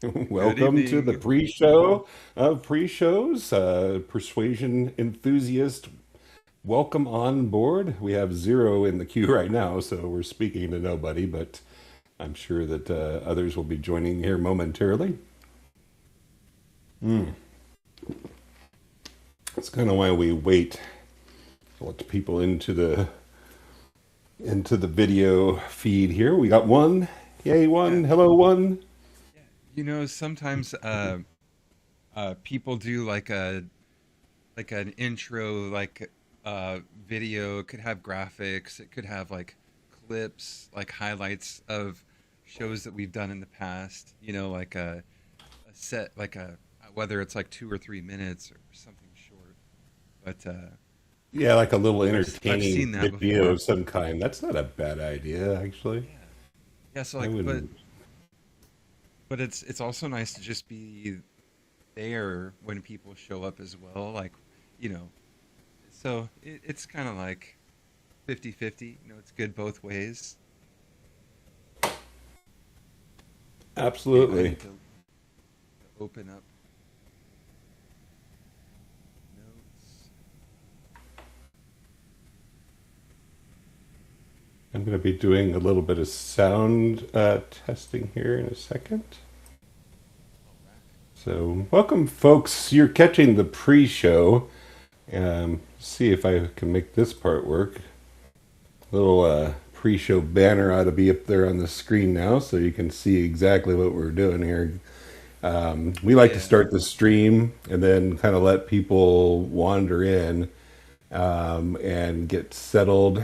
Good Welcome to the evening. pre-show of pre-shows. Persuasion enthusiast, welcome on board. We have zero in the queue right now, so we're speaking to nobody, but I'm sure that others will be joining here momentarily. That's kind of why we wait to let people into the video feed here. We got one. Yay, Yeah, one. Hello, one. yeah. Sometimes people do like an intro video. It could have graphics. It could have like clips, like highlights of shows that we've done in the past. Like a set, like a whether it's like 2 or 3 minutes or something short. But Yeah, like a little I've entertaining seen that video before. of some kind. That's not a bad idea, actually. Yeah, yeah. So I like, but wouldn't. but it's also nice to just be there when people show up as well. Like, you know, so it's kind of like 50-50. It's good both ways. Okay, I Absolutely. need to open up notes. I'm going to be doing a little bit of sound testing here in a second. All right. So, welcome, folks. You're catching the pre show. See if I can make this part work. Little pre show banner ought to be up there on the screen now so you can see exactly what we're doing here. We like to Yeah. start the stream and then kind of let people wander in and get settled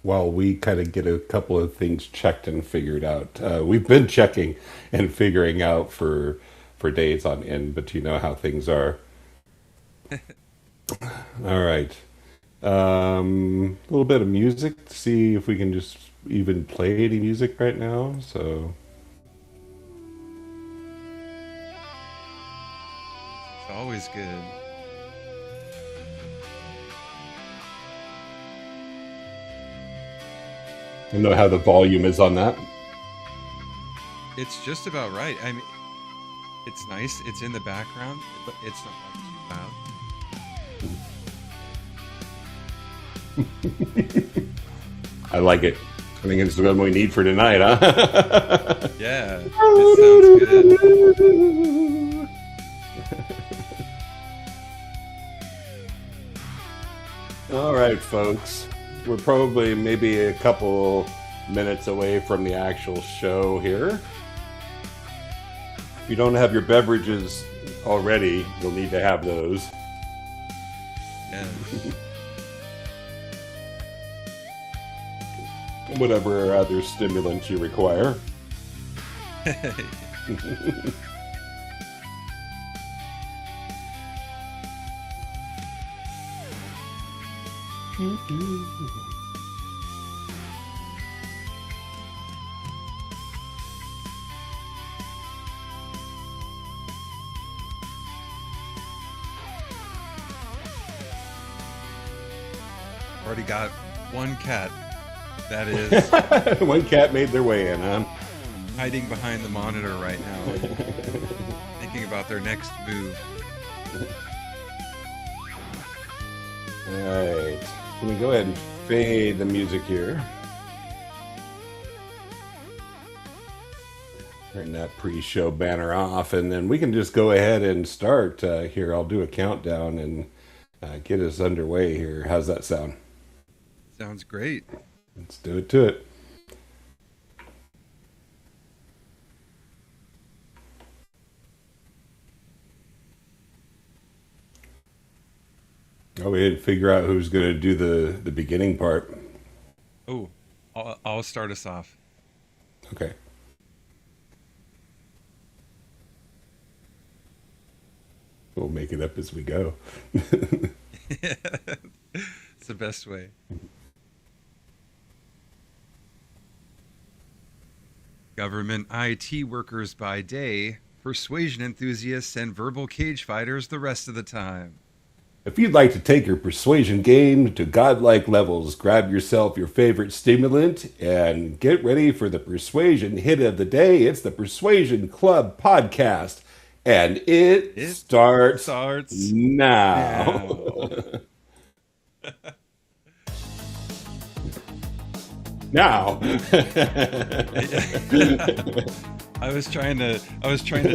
while we kind of get a couple of things checked and figured out. We've been checking and figuring out for days on end, but you know how things are. All right. A little bit of music to see if we can just even play any music right now. So Music's always good. I know how the volume is on that. It's just about right. I mean, it's nice. It's in the background, but it's not like too loud. I like it. I think it's the one we need for tonight, huh? Yeah, it sounds good. All right, folks. We're probably maybe a couple minutes away from the actual show here. If you don't have your beverages already, you'll need to have those. Yes. Whatever other stimulants you require. Already got one cat that is One cat made their way in, huh? hiding behind the monitor right now, thinking about their next move. All right. Let me go ahead and fade the music here. Turn that pre-show banner off, and then we can just go ahead and start here. I'll do a countdown and get us underway here. How's that sound? Sounds great. Let's do it to it. Oh, we didn't figure out who's going to do the beginning part. Oh, I'll start us off. Okay. We'll make it up as we go. It's the best way. Government IT workers by day, persuasion enthusiasts, and verbal cage fighters the rest of the time. If you'd like to take your persuasion game to godlike levels, grab yourself your favorite stimulant and get ready for the persuasion hit of the day. It's the Persuasion Club podcast, and it It starts starts now. now. Now. I was trying to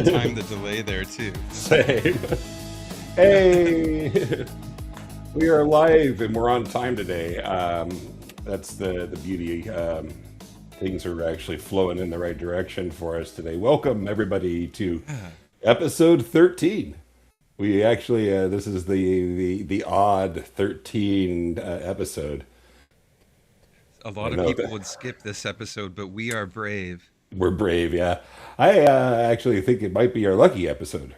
time the delay there too. Same. Hey, we are live and we're on time today. That's the beauty. Things are actually flowing in the right direction for us today. Welcome everybody to episode 13. We actually this is the odd 13 episode. A lot of people would skip this episode, but we are brave. We're brave, yeah. I actually think it might be our lucky episode.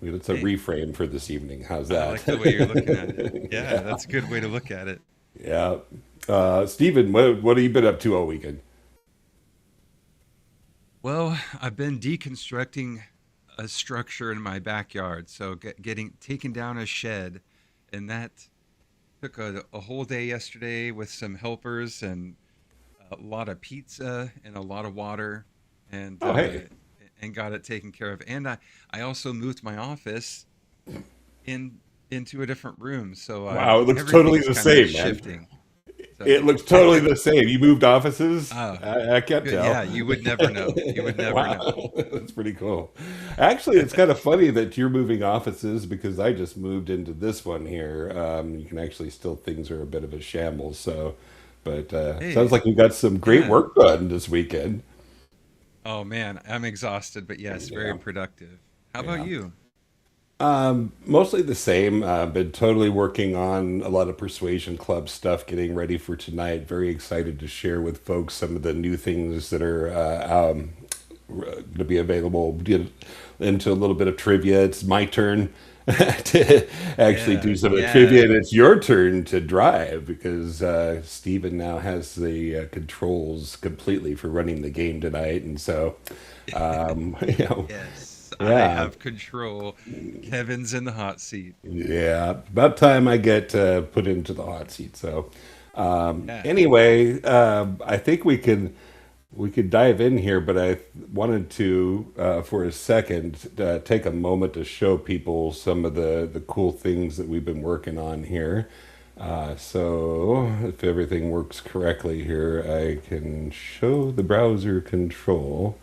It's a Hey, reframe for this evening. How's I that? like the way you're looking at it. Yeah, Yeah, that's a good way to look at it. yeah. Steven, what have you been up to all weekend? Well, I've been deconstructing a structure in my backyard, so taking down a shed, and that took a whole day yesterday with some helpers and a lot of pizza and a lot of water, and Oh, hey. got it taken care of. And I also moved my office in into a different room, so Wow, it looks totally everything's the kind of same, man. shifting. So, It looks totally the same. You moved offices? oh, I can't good. Yeah, tell. you would never know. You would never know. Wow, that's pretty cool. Actually, it's kind of funny that you're moving offices because I just moved into this one here. You can actually still, things are a bit of a shambles. So, but sounds Hey, like you got some great yeah. work done this weekend. Oh man, I'm exhausted, but yes, very Yeah, productive. How about yeah. you? Mostly the same. Been totally working on a lot of Persuasion Club stuff, getting ready for tonight. Very excited to share with folks some of the new things that are going to be available. Get into a little bit of trivia. It's my turn to actually Yeah, do some of the trivia, yeah. and it's your turn to drive because Stephen now has the controls completely for running the game tonight, and so you know, Yes, I yeah. have control. Kevin's in the hot seat. Yeah, about time I get put into the hot seat. So, Yeah. anyway, I think we could dive in here, but I wanted to, for a second, take a moment to show people some of the cool things that we've been working on here. So, if everything works correctly here, I can show the browser control.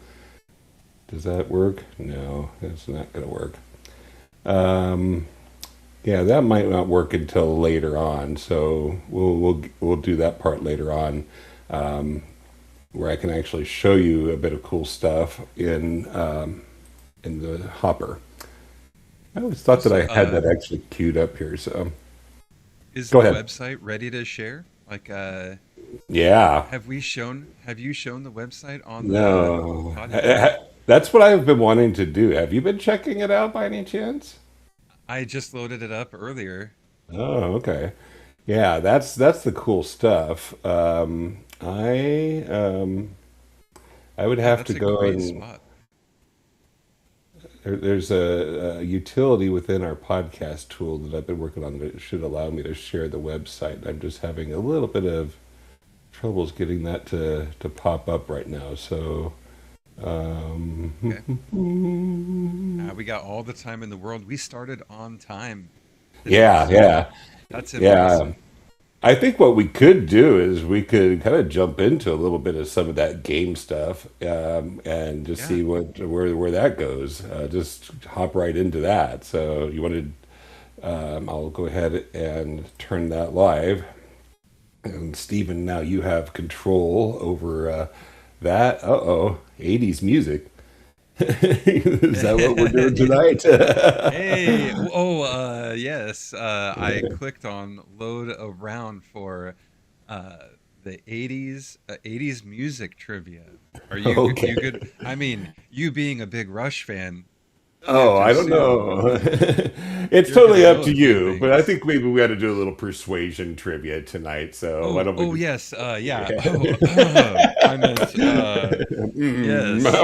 Does that work? No, it's not going to work. Um, yeah, that might not work until later on, so we'll do that part later on, um, where I can actually show you a bit of cool stuff in the hopper. I always thought that Also, I had that actually queued up here, so is go the ahead. website ready to share? Like, Yeah, have you shown the website on the no, podcast? that's what I've been wanting to do. Have you been checking it out by any chance? I just loaded it up earlier. Oh, okay. Yeah, that's the cool stuff. I would Yeah, have to that's a go great and spot. there's a utility within our podcast tool that I've been working on that should allow me to share the website. I'm just having a little bit of troubles getting that to pop up right now. So, Okay. We got all the time in the world. We started on time today, yeah, so yeah, that's yeah. impressive. I think what we could do is we could kind of jump into a little bit of some of that game stuff, and just Yeah. see where that goes. Just hop right into that. So you wanted, I'll go ahead and turn that live. And Stephen, now you have control over that. Uh-oh, 80s music. Is that what we're doing tonight? Hey, yes. I clicked on load around for uh, the 80s music trivia. Are you Okay. good? I mean, you being a big Rush fan, I have Oh, to I don't assume know. It's you're gonna totally up know to a few you, but I things. think maybe we got to do a little persuasion trivia tonight. So why don't we Oh just? yes, yeah. Yeah. Oh, I meant Mm. yes.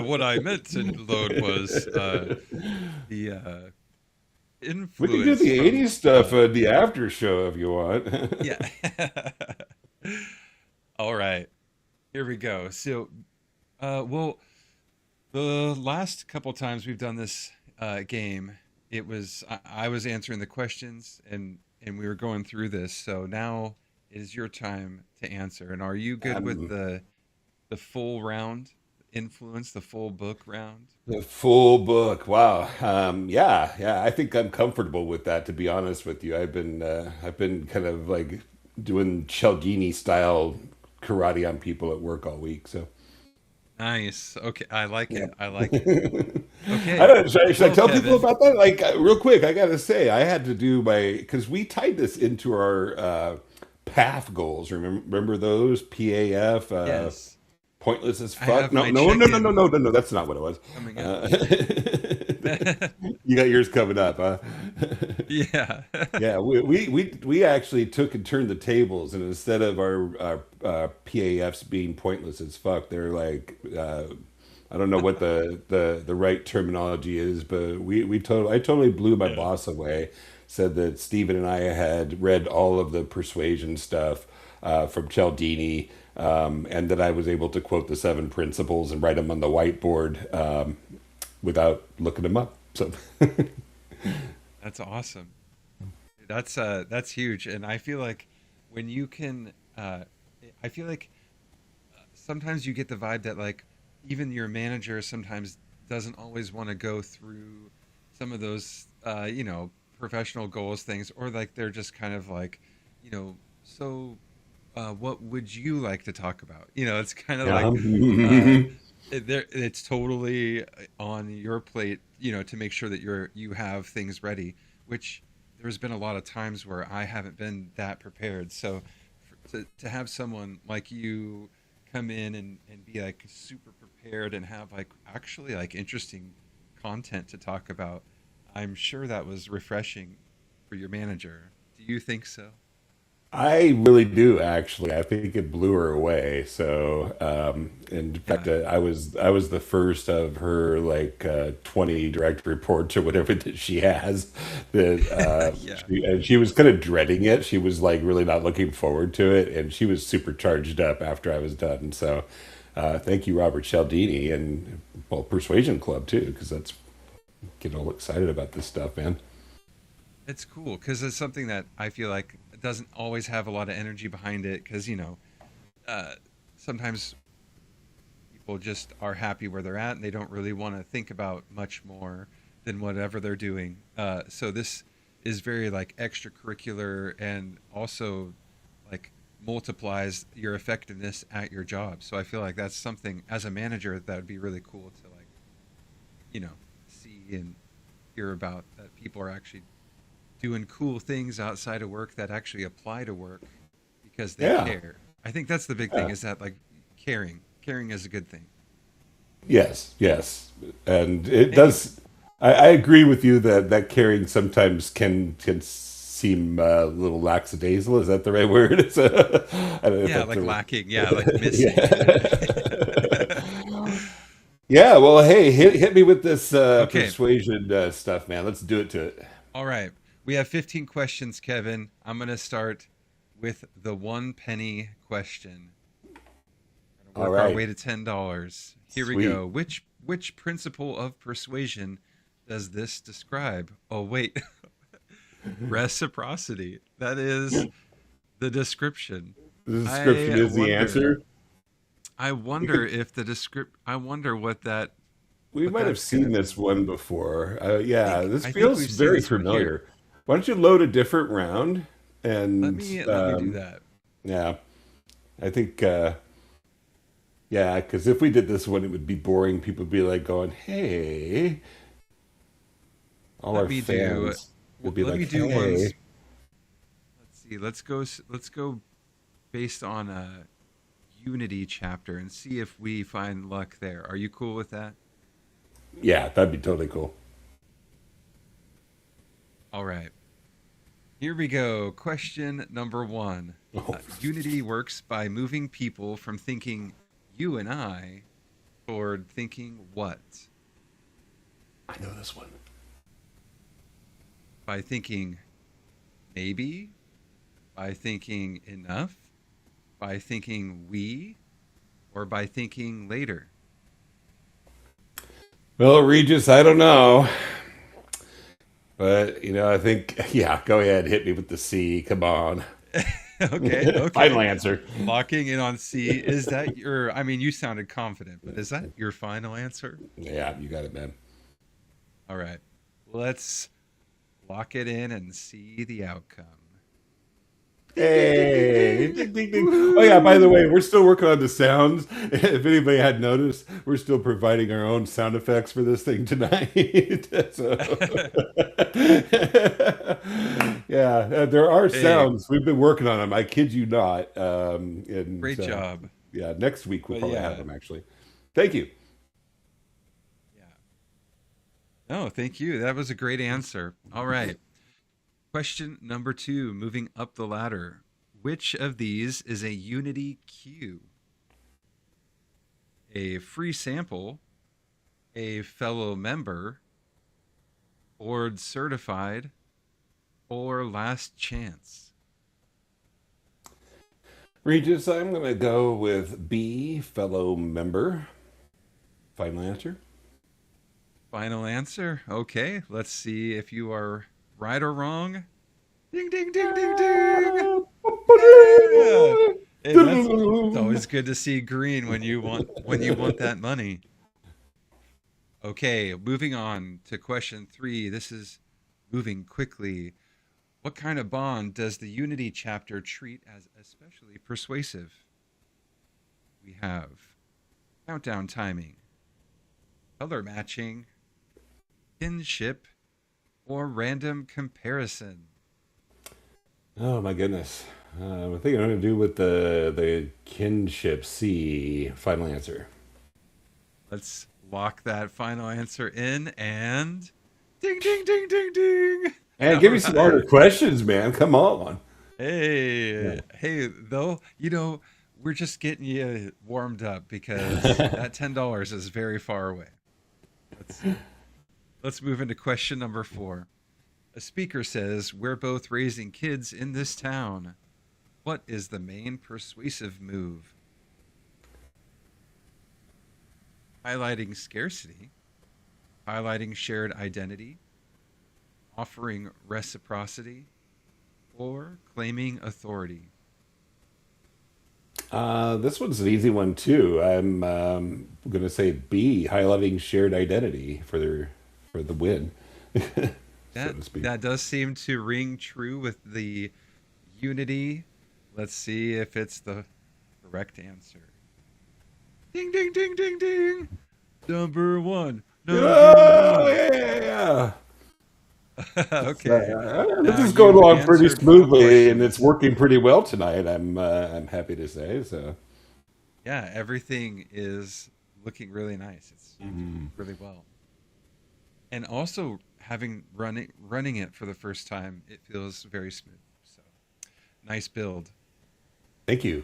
What I meant to load was the We can do influence the from 80s stuff in the after show if you want. yeah. All right, here we go. So, well, the last couple times we've done this game, I was answering the questions and we were going through this. So now it is your time to answer. And are you good with um, the full round influence, the full book round? the full book. Wow. Yeah, yeah. I think I'm comfortable with that. To be honest with you, I've been kind of like doing Cialdini style karate on people at work all week. So Nice. Okay, I like yeah. it. I like it. I Okay. don't know. Should I Well, tell people Kevin. about that? Like, real quick, I gotta say, I had to do my because we tied this into our PAF goals. Remember those PAF? Yes, Pointless as I fuck. have No, my no, no, no, no, check-in no, no, no. That's not what it was. coming up. Uh, you got yours coming up, huh? Yeah. Yeah, we actually took and turned the tables, and instead of our PAFs being pointless as fuck, they're like I don't know what the right terminology is, but I totally blew my Yeah. boss away. Said that Steven and I had read all of the persuasion stuff from Cialdini, and that I was able to quote the seven principles and write them on the whiteboard without looking them up. So That's awesome. That's huge, and I feel like when you can, I feel like sometimes you get the vibe that like even your manager sometimes doesn't always want to go through some of those professional goals things, or like they're just kind of like, so what would you like to talk about? It's kind of like uh, yeah. it's totally on your plate, to make sure that you have things ready, which there's been a lot of times where I haven't been that prepared. So to have someone like you come in and be like super prepared and have like actually like interesting content to talk about, I'm sure that was refreshing for your manager. Do you think so? I really do actually. I think it blew her away. So, and in fact, Yeah. I was the first of her like 20 direct reports or whatever that she has. That Yeah. and she was kind of dreading it. She was like really not looking forward to it, and she was super charged up after I was done. So, thank you, Robert Cialdini, and well, Persuasion Club too, because that's get all excited about this stuff, man. It's cool because it's something that I feel like doesn't always have a lot of energy behind it because, uh, sometimes people just are happy where they're at and they don't really want to think about much more than whatever they're doing. So this is very like extracurricular and also like multiplies your effectiveness at your job. So I feel like that's something as a manager that would be really cool to like, you know, see and hear about that people are actually doing cool things outside of work that actually apply to work because they Yeah, care. I think that's the big thing yeah. is that like caring. Caring is a good thing. Yes, yes, and it Hey, does. I agree with you that caring sometimes can seem a little lackadaisical. Is that the right word? I don't know if yeah, that's like the lacking, yeah, like missing. yeah. Yeah. Well, hey, hit me with this Okay. persuasion stuff, man. Let's do it to it. All right. We have 15 questions, Kevin. I'm going to start with the one penny question. We're going to All work our right, way to $10. Here we sweet. go. Which principle of persuasion does this describe? Oh, wait. Reciprocity. That is the description. The description I is the wonder. answer. I We wonder could if the descript. I wonder we what might have that's gonna seen this be. one before. Yeah, this I think feels we've seen very this one here. familiar. Why don't you load a different round? And Let me do that. yeah, I think yeah, because if we did this one, it would be boring. People would be like going, "Hey," all Let our me do. fans would be Let like, me do ones. "Hey." Let's see. Let's go based on a Unity chapter and see if we find luck there. Are you cool with that? Yeah, that'd be totally cool. All right. Here we go. Question number one. Oh, Unity works by moving people from thinking you and I toward thinking what? I know this one. By thinking maybe, by thinking enough, by thinking we, or by thinking later? Well, Regis, I don't know. But, I think, yeah, go ahead. Hit me with the C. Come on. Okay, Final okay. answer. Locking in on C. Is that your, I mean, you sounded confident, but is that your final answer? Yeah, you got it, man. All right. Let's lock it in and see the outcome. Ding, ding, ding, ding, Hey, ding. ding, ding, ding. Oh yeah, by the way, Woohoo! we're still working on the sounds. If anybody had noticed, we're still providing our own sound effects for this thing tonight. So, yeah, there are Hey, sounds. We've been working on them. I kid you not. And great job. yeah, next week we'll But probably have yeah, them actually. Thank you. yeah. No, thank you. That was a great answer. All right. Question number two, moving up the ladder. Which of these is a Unity cue? A free sample, a fellow member, board certified, or last chance? Regis, I'm going to go with B, fellow member. Final answer. Final answer. Okay, let's see if you are right or wrong. Ding, ding, ding, ding, ding. Yeah. Hey, that's it's always good to see green when you want that money. Okay, moving on to question three. This is moving quickly. What kind of bond does the Unity chapter treat as especially persuasive? We have countdown timing, color matching, kinship, or random comparison. Oh my goodness. I think I'm going to do with the kinship C. Final answer. Let's lock that final answer in and ding, ding, ding, ding, ding. And All give me some harder right. questions, man. Come on. Yeah. Hey, though, we're just getting you warmed up because that $10 is very far away. Let's let's move into question number four. A speaker says, "We're both raising kids in this town." What is the main persuasive move? Highlighting scarcity, highlighting shared identity, offering reciprocity, or claiming authority. This one's an easy one too. I'm going to say B, highlighting shared identity for the win, so That to speak. that does seem to ring true with the Unity. Let's see if it's the correct answer. Ding, ding, ding, ding, ding. Number one. Number Oh, one. yeah, yeah, yeah. Okay. This Now is going you've along pretty answered all smoothly, and it's questions. working pretty well tonight. I'm happy to say so. Yeah, everything is looking really nice. It's Mhm. working really well. And also having running it for the first time, it feels very smooth. So nice build. Thank you.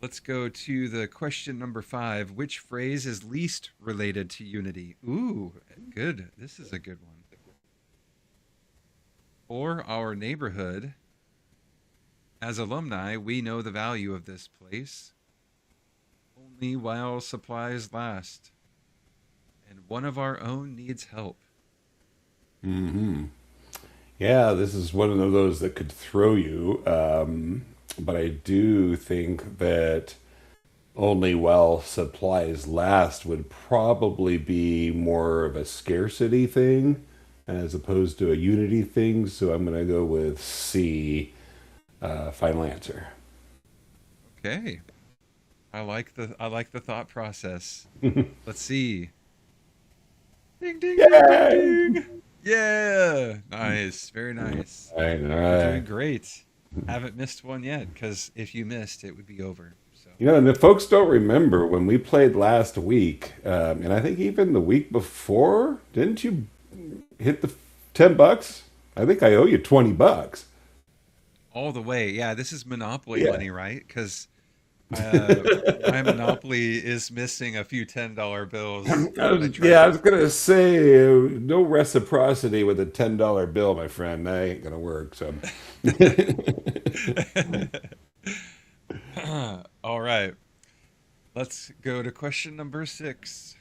Let's go to the question number five. Which phrase is least related to Unity? Ooh, good. This is a good one. For our neighborhood, as alumni, we know the value of this place only while supplies last, and one of our own needs help. Hmm. Yeah, this is one of those that could throw you, but I do think that only while supplies last would probably be more of a scarcity thing as opposed to a unity thing. So I'm going to go with C, final answer. Okay, I like the thought process. Let's see. Ding, ding, ding, ding, Yay! ding. Yeah, nice, very nice. All right, all You're doing right. great. Haven't missed one yet, because if you missed, it would be over. So, And the folks don't remember when we played last week, and I think even the week before, didn't you hit the $10? I think I owe you $20. all the way. Yeah, this is Monopoly Yeah. money, right? Because My Monopoly is missing a few $10 bills. I tried. Yeah, I was gonna say no reciprocity with a $10 bill, my friend. That ain't gonna work. So, All right, let's go to question number 6.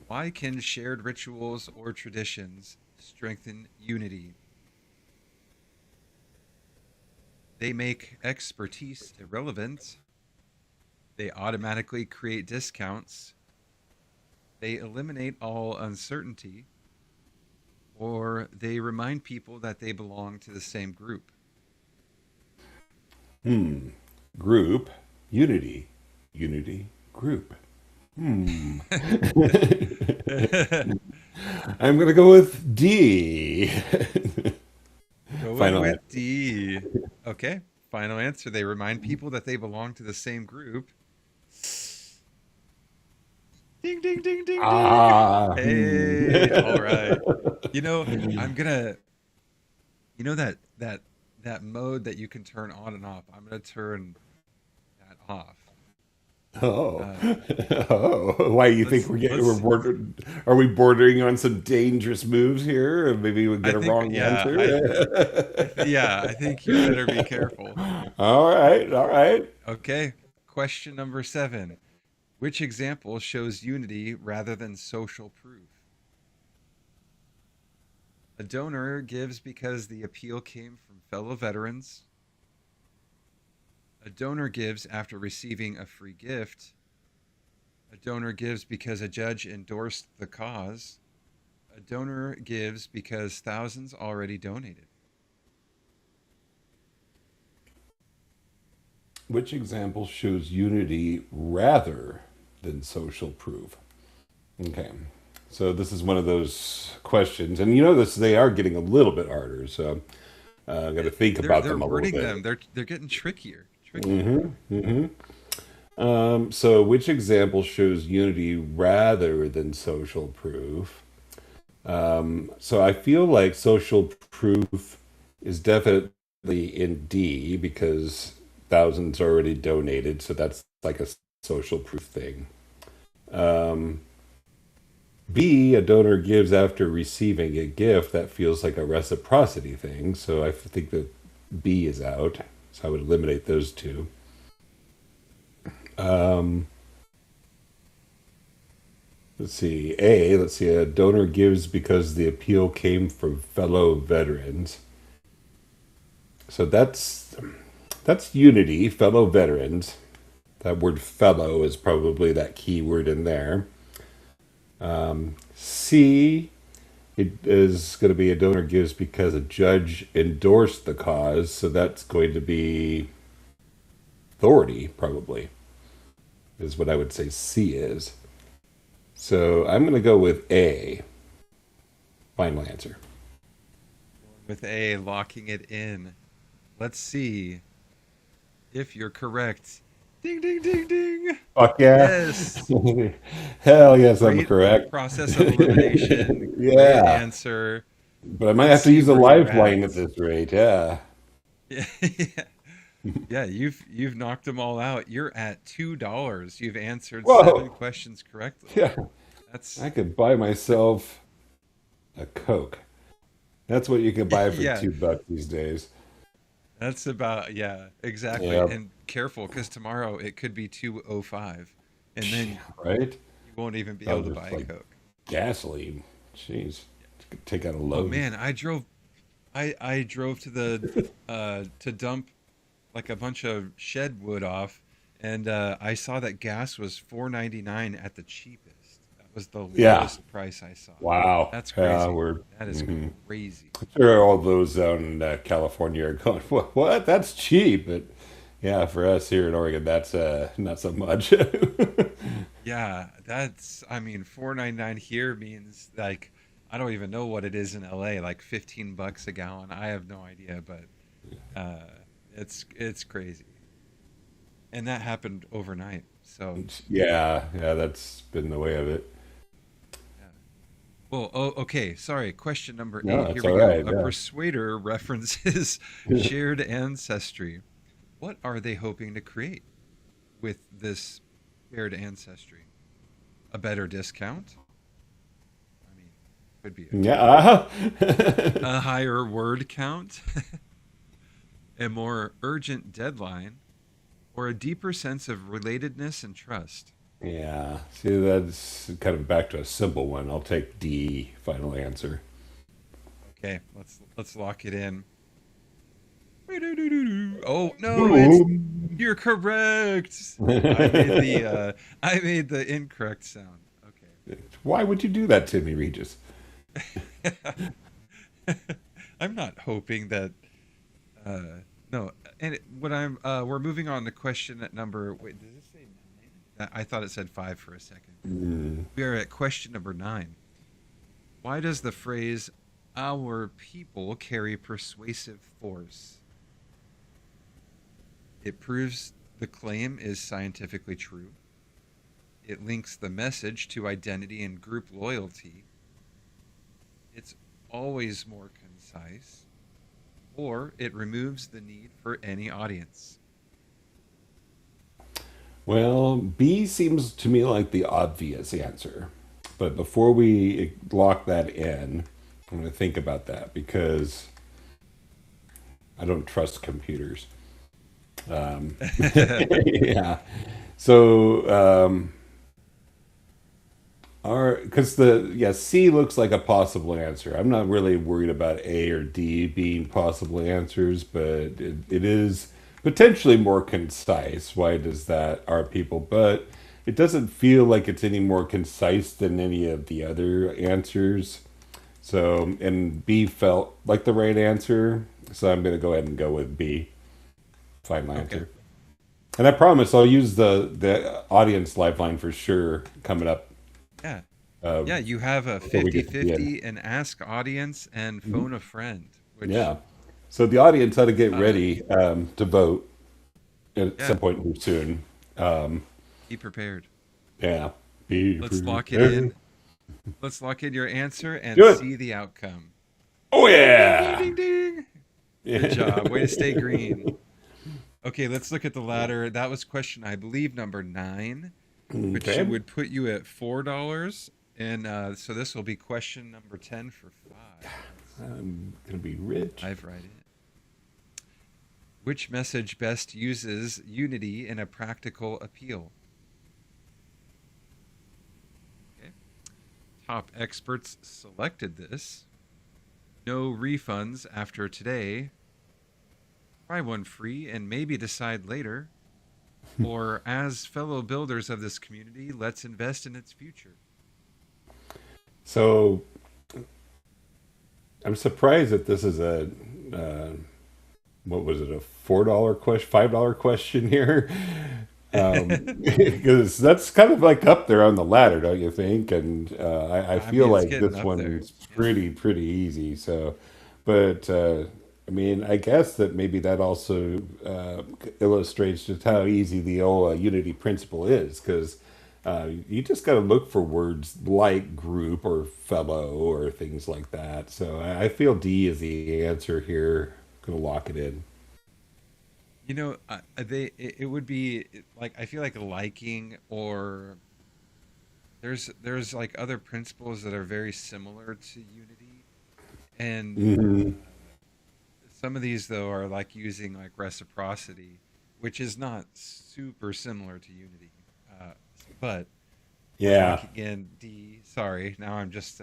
Why can shared rituals or traditions strengthen unity? They make expertise irrelevant. They automatically create discounts. They eliminate all uncertainty. Or they remind people that they belong to the same group. group unity, unity group. Hmm. I'm gonna go with D. Going Final answer. with D. Okay, final answer. They remind people that they belong to the same group. Ding, ding, ding, ding, ding. Ah. Hey, all right. You know, I'm gonna. You know that mode that you can turn on and off. I'm gonna turn that off. Oh, Uh, oh! Why you think let's we're getting? We're let's. border, are we bordering on some dangerous moves here? Or maybe we I get a think wrong yeah. answer. Yeah. I think you better be careful. All right, all right. Okay. Question number 7. Which example shows unity rather than social proof? A donor gives because the appeal came from fellow veterans. A donor gives after receiving a free gift. A donor gives because a judge endorsed the cause. A donor gives because thousands already donated. Which example shows unity rather than social proof? Okay, so this is one of those questions, and you know this. They are getting a little bit harder, so I got to think about They're them a little wording bit. them. They're getting trickier, trickier. So, which example shows unity rather than social proof? So, I feel like social proof is definitely in D because thousands already donated, so that's like a social proof thing. Um, B, a donor gives after receiving a gift. That feels like a reciprocity thing, so I think that B is out. So, I would eliminate those two. Um, let's see. A, let's see. A donor gives because the appeal came from fellow veterans. So that's unity, fellow veterans. That word fellow is probably that key word in there. C, it is going to be a donor gives because a judge endorsed the cause. So that's going to be authority, probably, is what I would say C is. So I'm going to go with A. Final answer. With A, locking it in. Let's see if you're correct. Ding, ding, ding, ding. Fuck yeah. Yes. Hell yes, I'm Great correct. process of elimination. Great Yeah. answer. But I might Let's have to see use a where you're lifeline at. at this rate. Yeah. Yeah, yeah, yeah. You've knocked them all out. You're at $2. You've answered 7 Whoa. questions correctly. Yeah. That's I could buy myself a Coke. That's what you can buy for yeah. $2 these days. That's about yeah, exactly. Yeah. And careful, because tomorrow it could be 2:05, and then Right? you won't even be That able was to just buy a like Coke. gasoline. Jeez. Could take out a Oh load. man, I drove to the to dump like a bunch of shed wood off, and I saw that gas was 4.99 at the cheapest. That was the Yeah. lowest price I saw. Wow. That's Yeah, crazy. we're That is mhm. crazy. Sure, all those down in California are going, What? That's cheap. But yeah, for us here in Oregon, that's not so much. Yeah, that's I mean 4.99 here means like I don't even know what it is in LA, like 15 bucks a gallon. I have no idea, but uh it's crazy. And that happened overnight. So, Yeah, yeah, that's been the way of it. yeah. Well, oh, okay. Sorry. Question number No, 8. that's Here we all go. right. A Yeah. persuader references shared ancestry. What are they hoping to create? with this shared ancestry? A better discount? I mean, could be Yeah. a higher word count, a more urgent deadline, or a deeper sense of relatedness and trust. Yeah. See, that's kind of back to a simple one. I'll take D, final answer. Okay, let's lock it in. Oh no, it's Boom. you're correct. I made the incorrect sound. Why would you do that to me, Regis? Okay. I'm not hoping that no, and what I'm we're moving on to question at number wait, does it say 9? I thought it said 5 for a second. Mm. We are at question number 9. Why does the phrase our people carry persuasive force? It proves the claim is scientifically true. It links the message to identity and group loyalty. It's always more concise. Or it removes the need for any audience. Well, B seems to me like the obvious answer. But before we lock that in, I'm going to think about that because I don't trust computers. Yeah. So, because C looks like a possible answer. I'm not really worried about A or D being possible answers, but it is potentially more concise. Why does that our people? But it doesn't feel like it's any more concise than any of the other answers. So, and B felt like the right answer, so I'm going to go ahead and go with B. Final Okay. answer. And I promise I'll use the audience lifeline for sure coming up Yeah. uh, Yeah, you have a before we get to the end. 50-50 and ask audience and phone a friend, which Yeah. So the audience had to get uh ready to vote at yeah, some point here soon. Um, be prepared. yeah. Be Let's lock it prepared. in. Let's lock in your answer and Do it. see the outcome. Oh Ding ding ding yeah. ding ding. Good job. Way to stay green. Okay, let's look at the ladder. That was question, I believe, number 9, which Okay. would put you at $4. And so this will be question number 10 for 5. I'm gonna be rich. Dive right in. Which message best uses unity in a practical appeal? Okay. Top experts selected this. No refunds after today. Try one free and maybe decide later. Or as fellow builders of this community, let's invest in its future. So I'm surprised that this is a what was it, a $4 question, $5 question here? Because that's kind of like up there on the ladder, don't you think? And I I feel mean, it's like getting this up there. one's Yeah. pretty easy. So, but I mean, I guess that maybe that also illustrates just how easy the old unity principle is, because you just got to look for words like group or fellow or things like that. So I feel D is the answer here. Gonna lock it in. It would be like I feel like liking or there's like other principles that are very similar to unity, and Hmm. some of these though are like using like reciprocity, which is not super similar to unity. Uh, but we're Yeah. locking in D. Sorry, now I'm just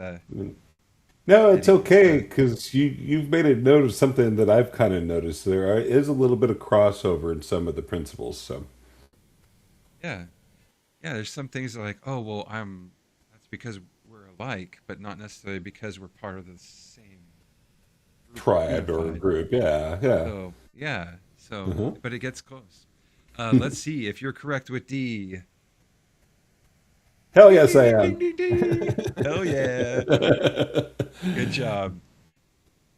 No, it's hitting okay because you've made a note of something that I've kind of noticed. Is a little bit of crossover in some of the principles. So yeah. Yeah, there's some things that are like, oh well, that's because we're alike, but not necessarily because we're part of the same group or triad or unified. group, yeah, yeah. So yeah, Uh-huh. but it gets close. Let's see if you're correct with D. Hell Ding yes, ding I ding am. ding ding ding. Hell yeah! Good job.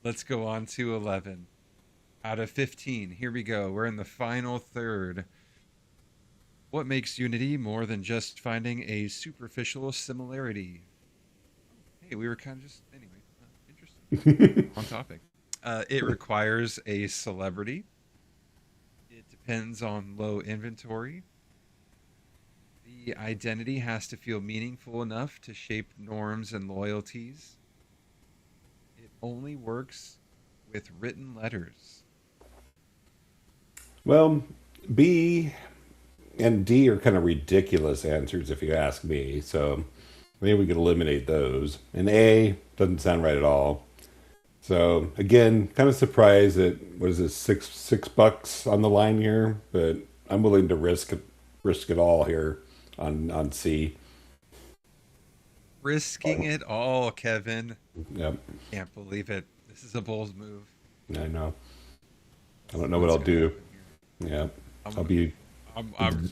Let's go on to 11 out of 15. Here we go. We're in the final third. What makes unity more than just finding a superficial similarity? Hey, we were kind of just anyway. Interesting. On topic. It requires a celebrity. It depends on low inventory. The identity has to feel meaningful enough to shape norms and loyalties. It only works with written letters. Well, B and D are kind of ridiculous answers if you ask me. So maybe we could eliminate those. And A doesn't sound right at all. So again, kind of surprised that what is this $6 on the line here, but I'm willing to risk it all here on C. Risking it all, Kevin. Yep, Can't believe it. This is a bold move. I know. I don't know what What's I'll going to do. happen here? Yeah, I'll I'm, be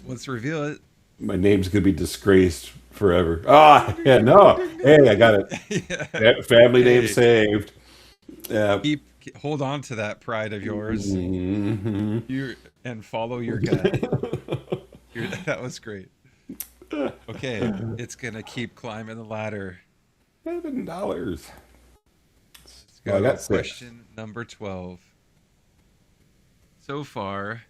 let's reveal it. my name's gonna be disgraced forever. Ah, yeah, no. Hey, I got it. Yeah. Family name Hey, saved. Yeah. hold on to that pride of yours. Mhm. You and follow your gut. That was great. Okay, it's gonna keep climbing the ladder. $7. Let's Well, I go. got six. Question number 12. So far,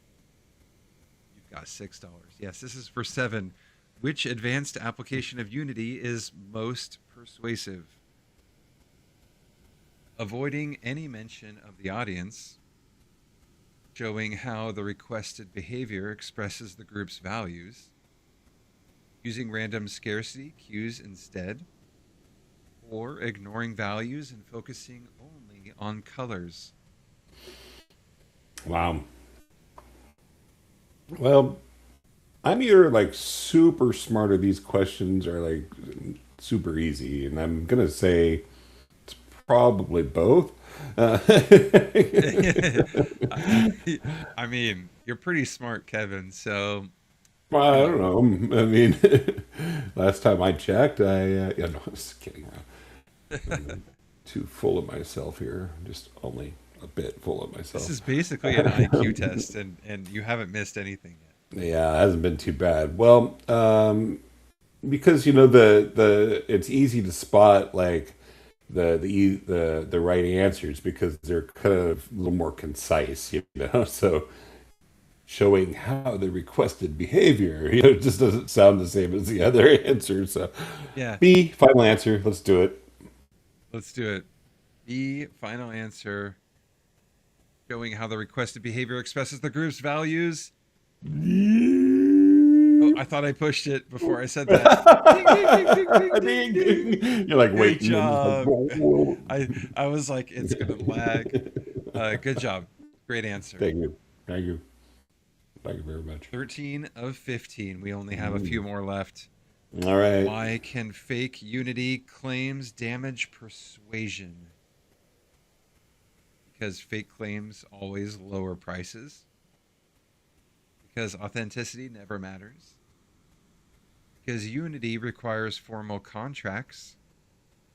you've got $6. Yes, this is for 7. Which advanced application of Unity is most persuasive? Avoiding any mention of the audience, showing how the requested behavior expresses the group's values, using random scarcity cues instead, or ignoring values and focusing only on colors. Wow. Well, I'm either like super smart or these questions are like super easy, and I'm gonna say probably both. Uh, I mean, you're pretty smart, Kevin. So, well, you I know, don't know. I mean, last time I checked, yeah, no, I was kidding. I'm too full of myself here. Just only a bit full of this myself. is basically an IQ test, and you haven't missed anything yet. Yeah, it hasn't been too bad. Well, because you know the it's easy to spot like the right answers because they're kind of a little more concise, you know. So showing how the requested behavior, you know, just doesn't sound the same as the other answer. So Yeah, B, final answer. Let's do it. let's do it. The final answer, showing how the requested behavior expresses the group's values. Oh, I thought I pushed it before I said that. Ding, ding, ding, ding, ding, ding, Ding, ding. ding. You're like Great waiting. You're just like, job. whoa, whoa. I was like, it's gonna lag. Good job. Great answer. Thank you. Thank you. Thank you very much. 13 of 15. We only have a Mm. few more left. All right. Why can fake Unity claims damage persuasion? Because fake claims always lower prices. Because authenticity never matters. Because Unity requires formal contracts.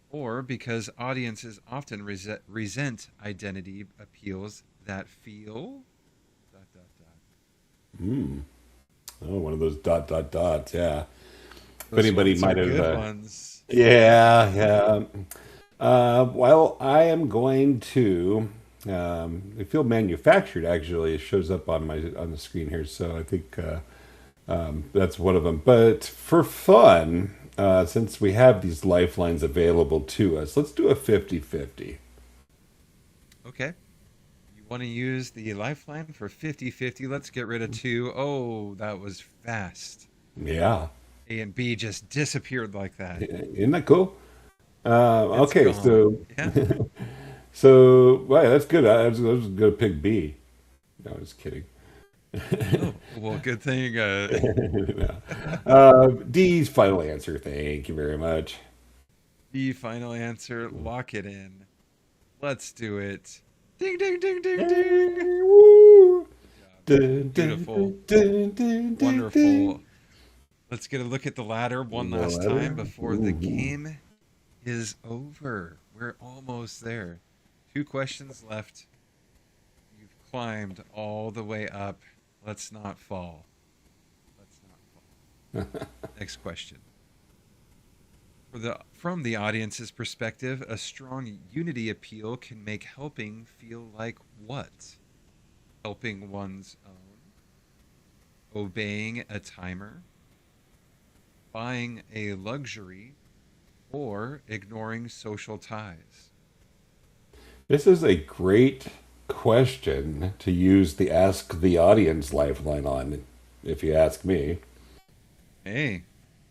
Or because audiences often resent identity appeals that feel. Dot, dot, dot. Mm. Oh, one of those dot dot dots. Yeah. If Those anybody ones are might have. good ones. Yeah. Yeah. Well, I am going to. I feel manufactured. Actually, it shows up on the screen here. So I think that's one of them. But for fun, since we have these lifelines available to us, let's do a 50-50. Okay. You want to use the lifeline for 50-50? Let's get rid of 2. Oh, that was fast. Yeah. A and B just disappeared like that. Isn't that cool? It's Okay, gone. so Yeah. well, that's good. I was gonna pick B. No, I was kidding. Oh, well, good thing. No. D's final answer. Thank you very much. The final answer. Lock it in. Let's do it. Ding, ding, ding, ding, ding. Woo. Dun, dun, Beautiful. dun, dun, dun, dun. Wonderful. Let's get a look at the ladder one The last time letter. before the game is over. We're almost there. 2 questions left. You've climbed all the way up. Let's not fall. Let's not fall. Next question. From the audience's perspective, a strong Unity appeal can make helping feel like what? Helping one's own, obeying a timer, buying a luxury, or ignoring social ties? This is a great question to use the Ask the Audience lifeline on, if you ask me. Hey,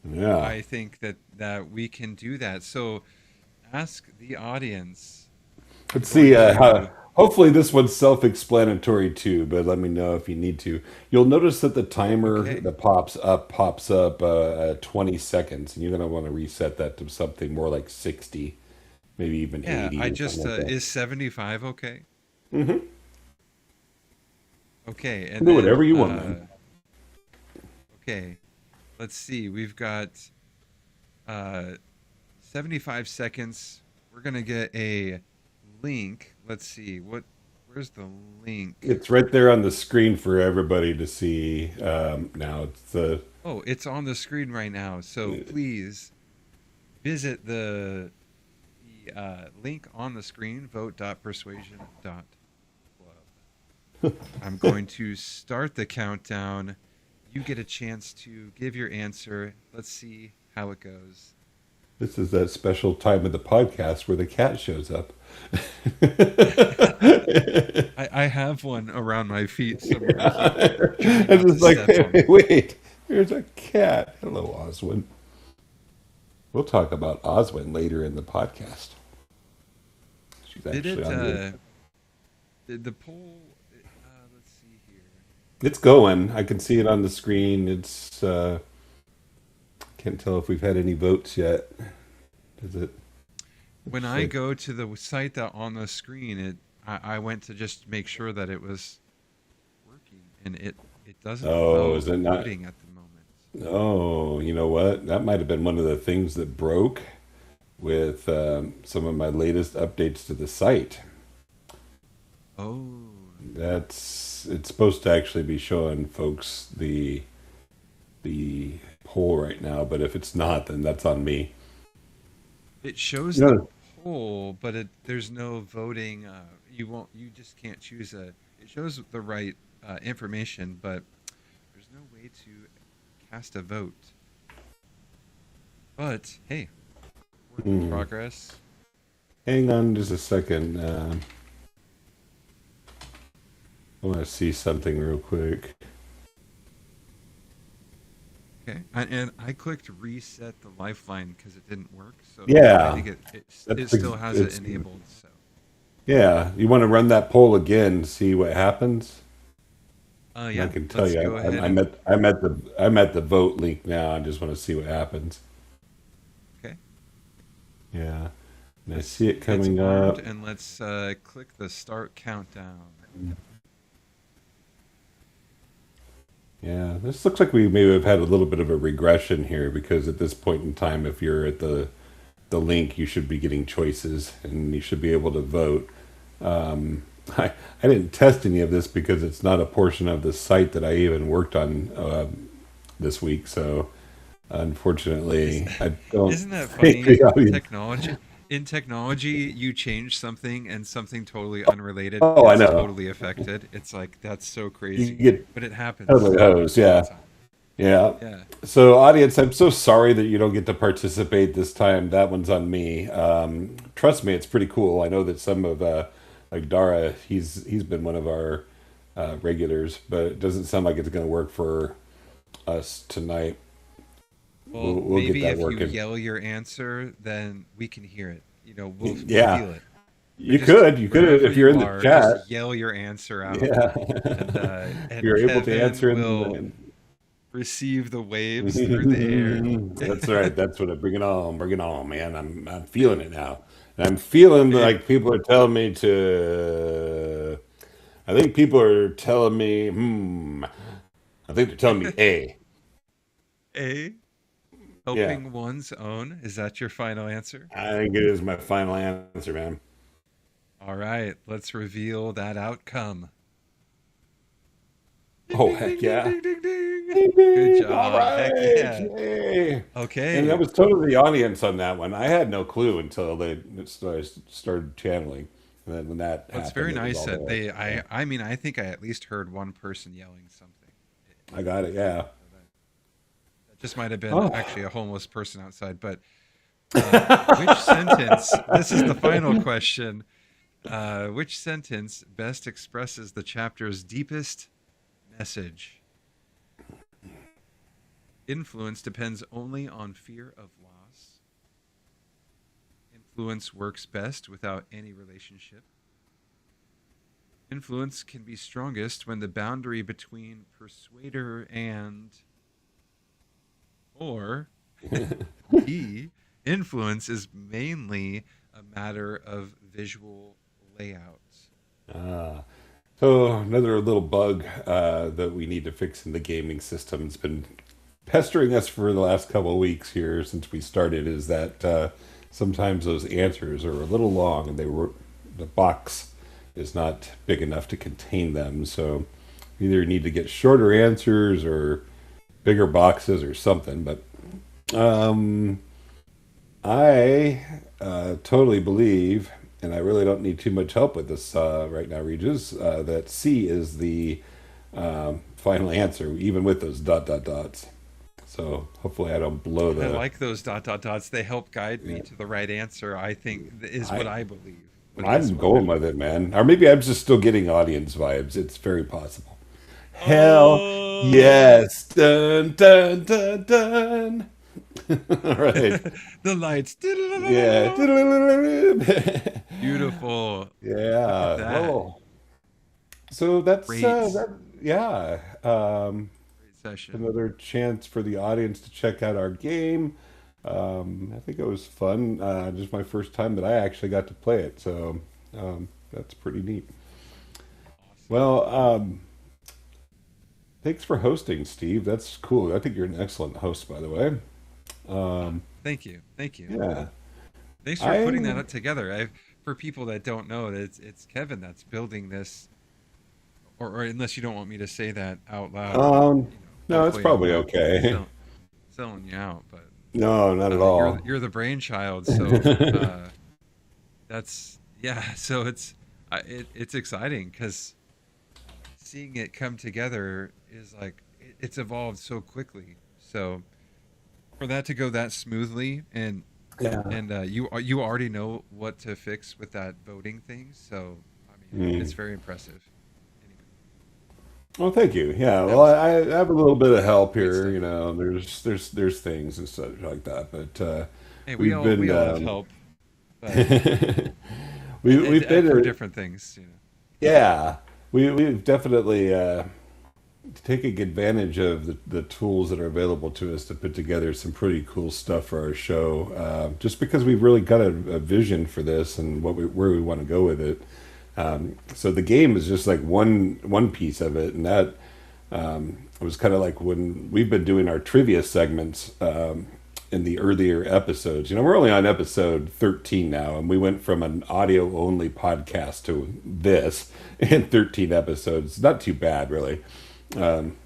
Yeah. I think that we can do that. So ask the audience. I'm Let's going see. to. Hopefully, this one's self-explanatory too, but let me know if you need to. You'll notice that the timer Okay. that pops up at 20 seconds, and you're going to want to reset that to something more like 60, maybe even Yeah, 80 I or something just like that. is 75 okay? Mm-hmm. Okay, and Do then whatever you want, man. okay. Let's see. We've got uh 75 seconds. We're going to get a link. Let's see. Where's the link? It's right there on the screen for everybody to see. Now it's the Oh, it's on the screen right now. So please visit the link on the screen, vote.persuasion.club. I'm going to start the countdown. You get a chance to give your answer. Let's see how it goes. this is that special time of the podcast where the cat shows up. I have one around my feet somewhere here, trying I'm not to just like, step on it. wait, there's a cat. Hello, Oswin. We'll talk about Oswin later in the podcast. She's Did actually it? on the. Did the poll? Let's see here. It's going. I can see it on the screen. It's. Can't tell if we've had any votes yet. Is it? When Looks I like. go to the site that on the screen, I went to just make sure that it was working, and it doesn't Oh, allow is it not? voting at the moment. Oh, you know what? That might have been one of the things that broke with some of my latest updates to the site. Oh, That's it's supposed to actually be showing folks the poll right now, but if it's not, then that's on me. it shows the No. poll, but there's no voting. You won't. You just can't choose a. It shows the right information, but there's no way to cast a vote. But hey, work in Hmm. progress. Hang on just a second. I want to see something real quick. Okay, and I clicked reset the lifeline because it didn't work. So I Yeah, think it that's still has it it's enabled. So yeah. You want to run that poll again, see what happens? And I yeah, can tell let's you, go ahead and I'm at the vote link now. I just want to see what happens. okay. Yeah, and I see it It's coming armed, up. and let's click the start countdown. Yeah, this looks like we may have had a little bit of a regression here because at this point in time, if you're at the link, you should be getting choices and you should be able to vote. Um, I didn't test any of this because it's not a portion of the site that I even worked on this week. So Is, unfortunately, I don't isn't that think funny? the audience. In technology, you change something and something totally unrelated Oh, I gets know. totally affected. It's like that's so You crazy, get but it happens totally hosed. all the Yeah. time. Yeah. Yeah. So, audience, I'm so sorry that you don't get to participate this time. That one's on me. Trust me, it's pretty cool. I know that some of like Dara, he's been one of our regulars, but it doesn't sound like it's going to work for us tonight. Well, We'll get maybe that if you working. yell your answer, then we can hear it. We'll Yeah, feel it. But you just could. You could wherever if you're you in the are, just chat. yell your answer out, Yeah, if and you're able to Kevin answer it. will Then... receive the waves through the air. That's right. That's what I bring it on. Bring it on, man. I'm feeling it now. And I'm feeling Hey, like people are telling me to. I think people are telling me, I think they're telling me A. A, Yeah. helping one's own. Is that your final answer? I think it is my final answer, man. All right, let's reveal that outcome. Ding, Oh, ding, heck ding, ding, yeah. ding, ding, ding. Ding, Good ding. All job. Heck right. yeah. Yay. And that Okay. was totally the audience on that one. I had no clue until they started channeling. And then when that Well, it's happened, very it was nice all that there. Yeah. I mean, I think I at least heard one person yelling something I in got the it. chat. Yeah. So that Just might have been Oh. actually a homeless person outside. But which sentence? This is the final question. Which sentence best expresses the chapter's deepest message? Influence depends only on fear of loss. Influence works best without any relationship. Influence can be strongest when the boundary between persuader and, or D, influence is mainly a matter of visual layout. Ah. So another little bug that we need to fix in the gaming system. It's been pestering us for the last couple of weeks here since we started. Is that sometimes those answers are a little long, and the box is not big enough to contain them. So we either need to get shorter answers or bigger boxes or something. But um, I totally believe, and I really don't need too much help with this right now, Regis, that C is the final answer, even with those dot dot dots. So hopefully I don't blow I the. like those dot dot dots. They help guide me Yeah, to the right answer. I think is what I I believe. What is I'm what I going with believe. it, man. Or maybe I'm just still getting audience vibes. It's very possible. Hell Oh, yes! Dun dun dun dun. All right. the lights. Yeah. Beautiful. Look at Yeah. that. Well, so that's Great, that. Yeah. great session. Another chance for the audience to check out our game. I think it was fun. Just my first time that I actually got to play it, so that's pretty neat. Awesome. Well, thanks for hosting, Steve. That's cool. I think you're an excellent host, by the way. Um, Thank you. Thank you. yeah, Thanks for putting I that together. For people that don't know, it's Kevin that's building this, or unless you don't want me to say that out loud, and um, no, it's hopefully I'm probably not okay. selling you out, but No, not at you're all. you're the brainchild, so that's yeah. So it's exciting because seeing it come together is like it's evolved so quickly. So for that to go that smoothly Yeah. and you already know what to fix with that voting thing, so I mean it's Mm. very impressive. Anyway, Well, thank you. Yeah. that Well, was I have a little bit of help great here. stuff. There's things and such like that, but Hey, we've we been all have help, but we've been for different things. yeah, we've definitely taking advantage of the tools that are available to us to put together some pretty cool stuff for our show. Just because we've really got a vision for this and where we want to go with it. So the game is just like one piece of it, and that it was kind of like when we've been doing our trivia segments in the earlier episodes. We're only on episode 13 now, and we went from an audio only podcast to this in 13 episodes. Not too bad, really. Um,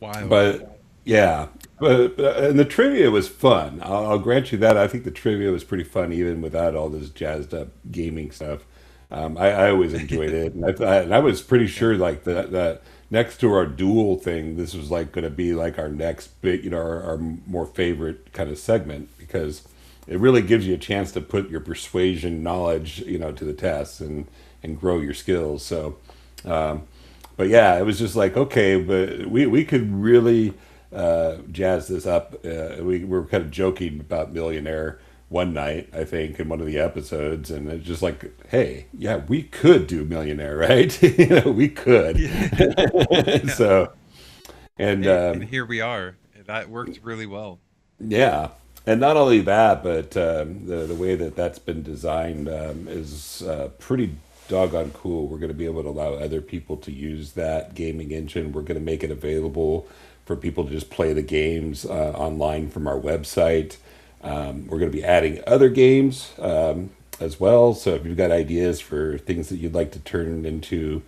Wild. but yeah, and the trivia was fun. I'll grant you that. I think the trivia was pretty fun, even without all this jazzed up gaming stuff. I always enjoyed it, and I was pretty Yeah. sure like that next to our duel thing, this was like going to be like our next big, our more favorite kind of segment because it really gives you a chance to put your persuasion knowledge, to the test and grow your skills. So. Um, but yeah, it was just like okay, but we could really jazz this up. We were kind of joking about Millionaire one night, I think, in one of the episodes, and it's just like, hey, yeah, we could do Millionaire, right? We could. Yeah. Yeah. So, and Hey, and here we are. That worked really well. yeah, and not only that, but the way that that's been designed is pretty doggone cool. We're going to be able to allow other people to use that gaming engine. We're going to make it available for people to just play the games online from our website. We're going to be adding other games as well. So if you've got ideas for things that you'd like to turn into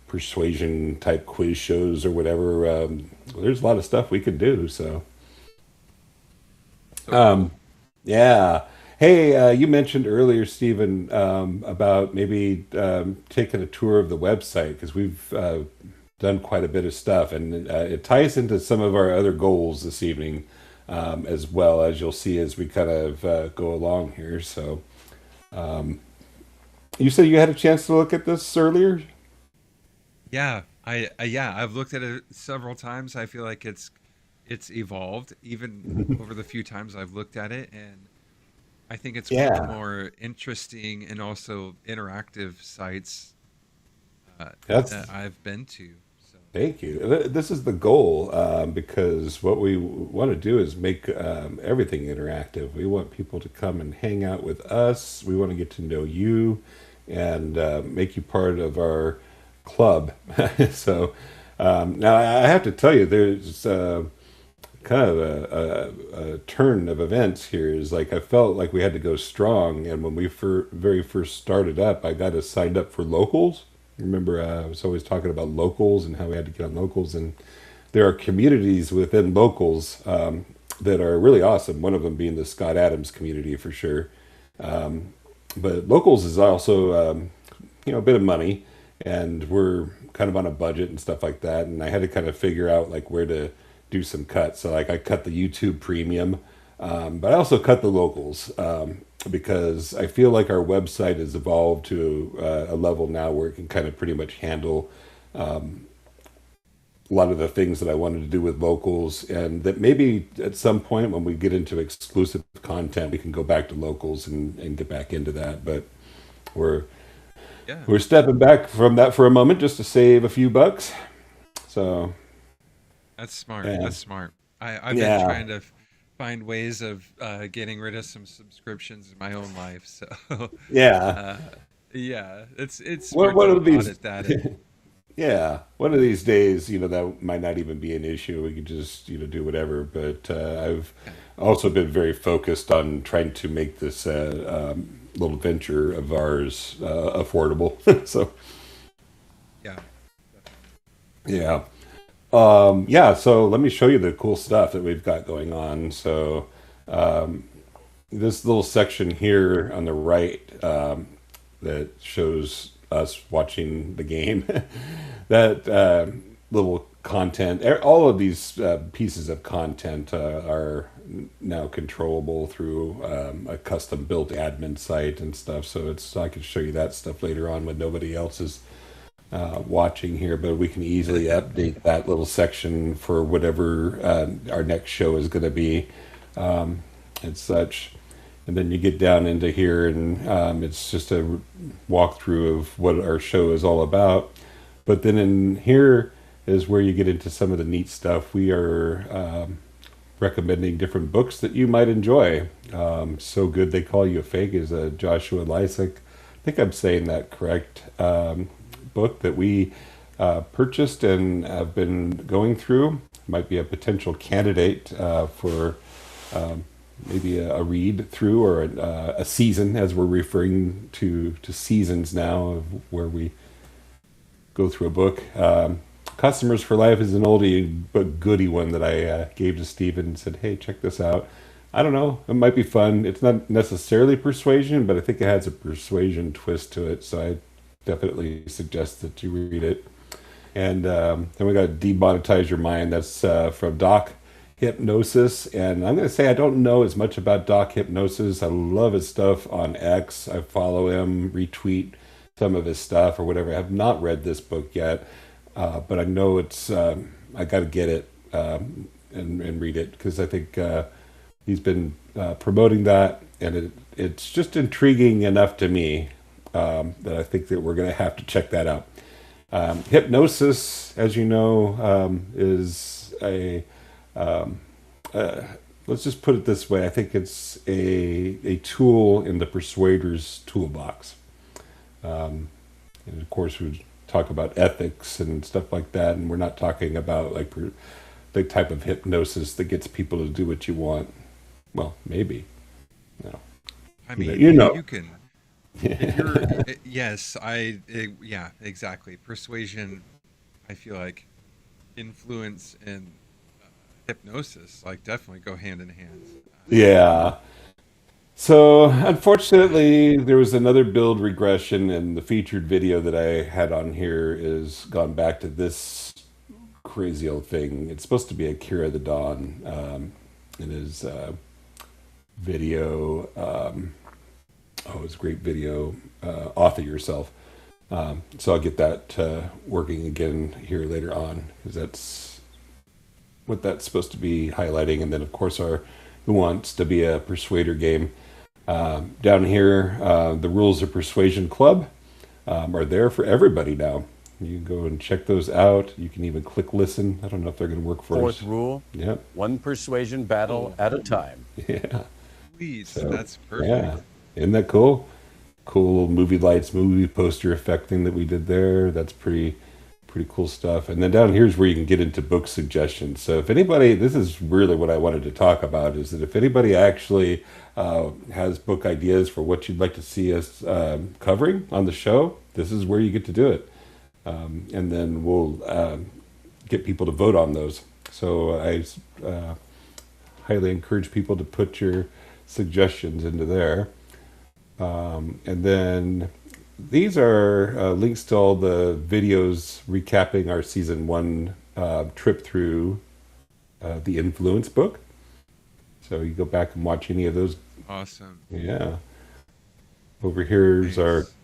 persuasion type quiz shows or whatever, there's a lot of stuff we can do. So. So Um, cool. yeah. Hey, you mentioned earlier, Stephen, about maybe taking a tour of the website because done quite a bit of stuff, and it ties into some of our other goals this evening, as well as you'll see as we kind of go along here. So, you said you had a chance to look at this earlier. Yeah, yeah, I've looked at it several times. I feel like it's evolved even over the few times I've looked at it, and I think it's one of the Yeah, more interesting and also interactive sites that that's I've been to. So thank you. This is the goal, because what we want to do is make everything interactive. We want people to come and hang out with us. We want to get to know you and make you part of our club. So now I have to tell you, there's kind of a turn of events here. Is like I felt like we had to go strong, and when we very first started up, I got us signed up for locals. Remember, I was always talking about locals and how we had to get on locals, and there are communities within locals that are really awesome. One of them being the Scott Adams community for sure. But locals is also a bit of money, and we're kind of on a budget and stuff like that. And I had to kind of figure out like where to do some cuts. So like I cut the YouTube premium, but I also cut the locals, because I feel like our website has evolved to a level now where it can kind of pretty much handle a lot of the things that I wanted to do with locals, and that maybe at some point when we get into exclusive content, we can go back to locals and get back into that. But we're yeah, we're stepping back from that for a moment just to save a few bucks. So that's smart. yeah, That's smart. I've been yeah, trying to find ways of getting rid of some subscriptions in my own life. So yeah. uh, yeah, it's What smart one to of these? audit that and Yeah, one of these days, that might not even be an issue. We could just, do whatever. But I've yeah, also been very focused on trying to make this little venture of ours affordable. So, yeah, definitely. yeah. Yeah, so let me show you the cool stuff that we've got going on. So, this little section here on the right, that shows us watching the game. That little content, all of these pieces of content are now controllable through a custom built admin site and stuff. So I can show you that stuff later on when nobody else is watching here, but we can easily update that little section for whatever our next show is going to be, and such. And then you get down into here, and it's just a walkthrough of what our show is all about. But then in here is where you get into some of the neat stuff. We are recommending different books that you might enjoy. So Good They Call You a Fake is a Joshua Lysick. I think I'm saying that correct. Book that we purchased and have been going through. Might be a potential candidate for maybe a read through, or a season, as we're referring to seasons now, of where we go through a book. Customers for Life is an oldie but goodie one that I gave to Steven and said, hey, check this out. I don't know, it might be fun. It's not necessarily persuasion, but I think it has a persuasion twist to it, so I definitely suggest that you read it. And then we got Demonetize Your Mind. That's from Doc Hypnosis. And I'm going to say I don't know as much about Doc Hypnosis. I love his stuff on X. I follow him, retweet some of his stuff or whatever. I have not read this book yet, but I know I got to get it, and read it, because I think he's been promoting that, and it's just intriguing enough to me, that I think that we're going to have to check that out. Hypnosis, as you know, is um, uh, let's just put it this way. I think it's a tool in the persuader's toolbox. And of course, we talk about ethics and stuff like that, and we're not talking about like the type of hypnosis that gets people to do what you want. Well, maybe. No. I You know. mean, You know. you can if you're yes, yeah, exactly. Persuasion, I feel like influence and hypnosis like definitely go hand in hand. Yeah. So, unfortunately, there was another build regression, and the featured video that I had on here is gone back to this crazy old thing. It's supposed to be Akira the Dawn. It is video. Oh, it's a great video. Author yourself. So I'll get that working again here later on because that's what that's supposed to be highlighting. And then, of course, our Who Wants to Be a Persuader game. Down here, the Rules of Persuasion Club are there for everybody now. You can go and check those out. You can even click listen. I don't know if they're going to work for us. Fourth rule, Yep. one persuasion battle at a time. Yeah. Sweet. So, That's perfect. yeah. Isn't that cool? Cool little movie lights, movie poster effect thing that we did there. That's pretty cool stuff. And then down here's where you can get into book suggestions. So if anybody, this is really what I wanted to talk about, is that if anybody actually has book ideas for what you'd like to see us covering on the show, this is where you get to do it. And then we'll get people to vote on those. So I highly encourage people to put your suggestions into there. And then these are links to all the videos recapping our season 1 trip through the Influence book. So you go back and watch any of those. Awesome. Yeah. Over here's Nice.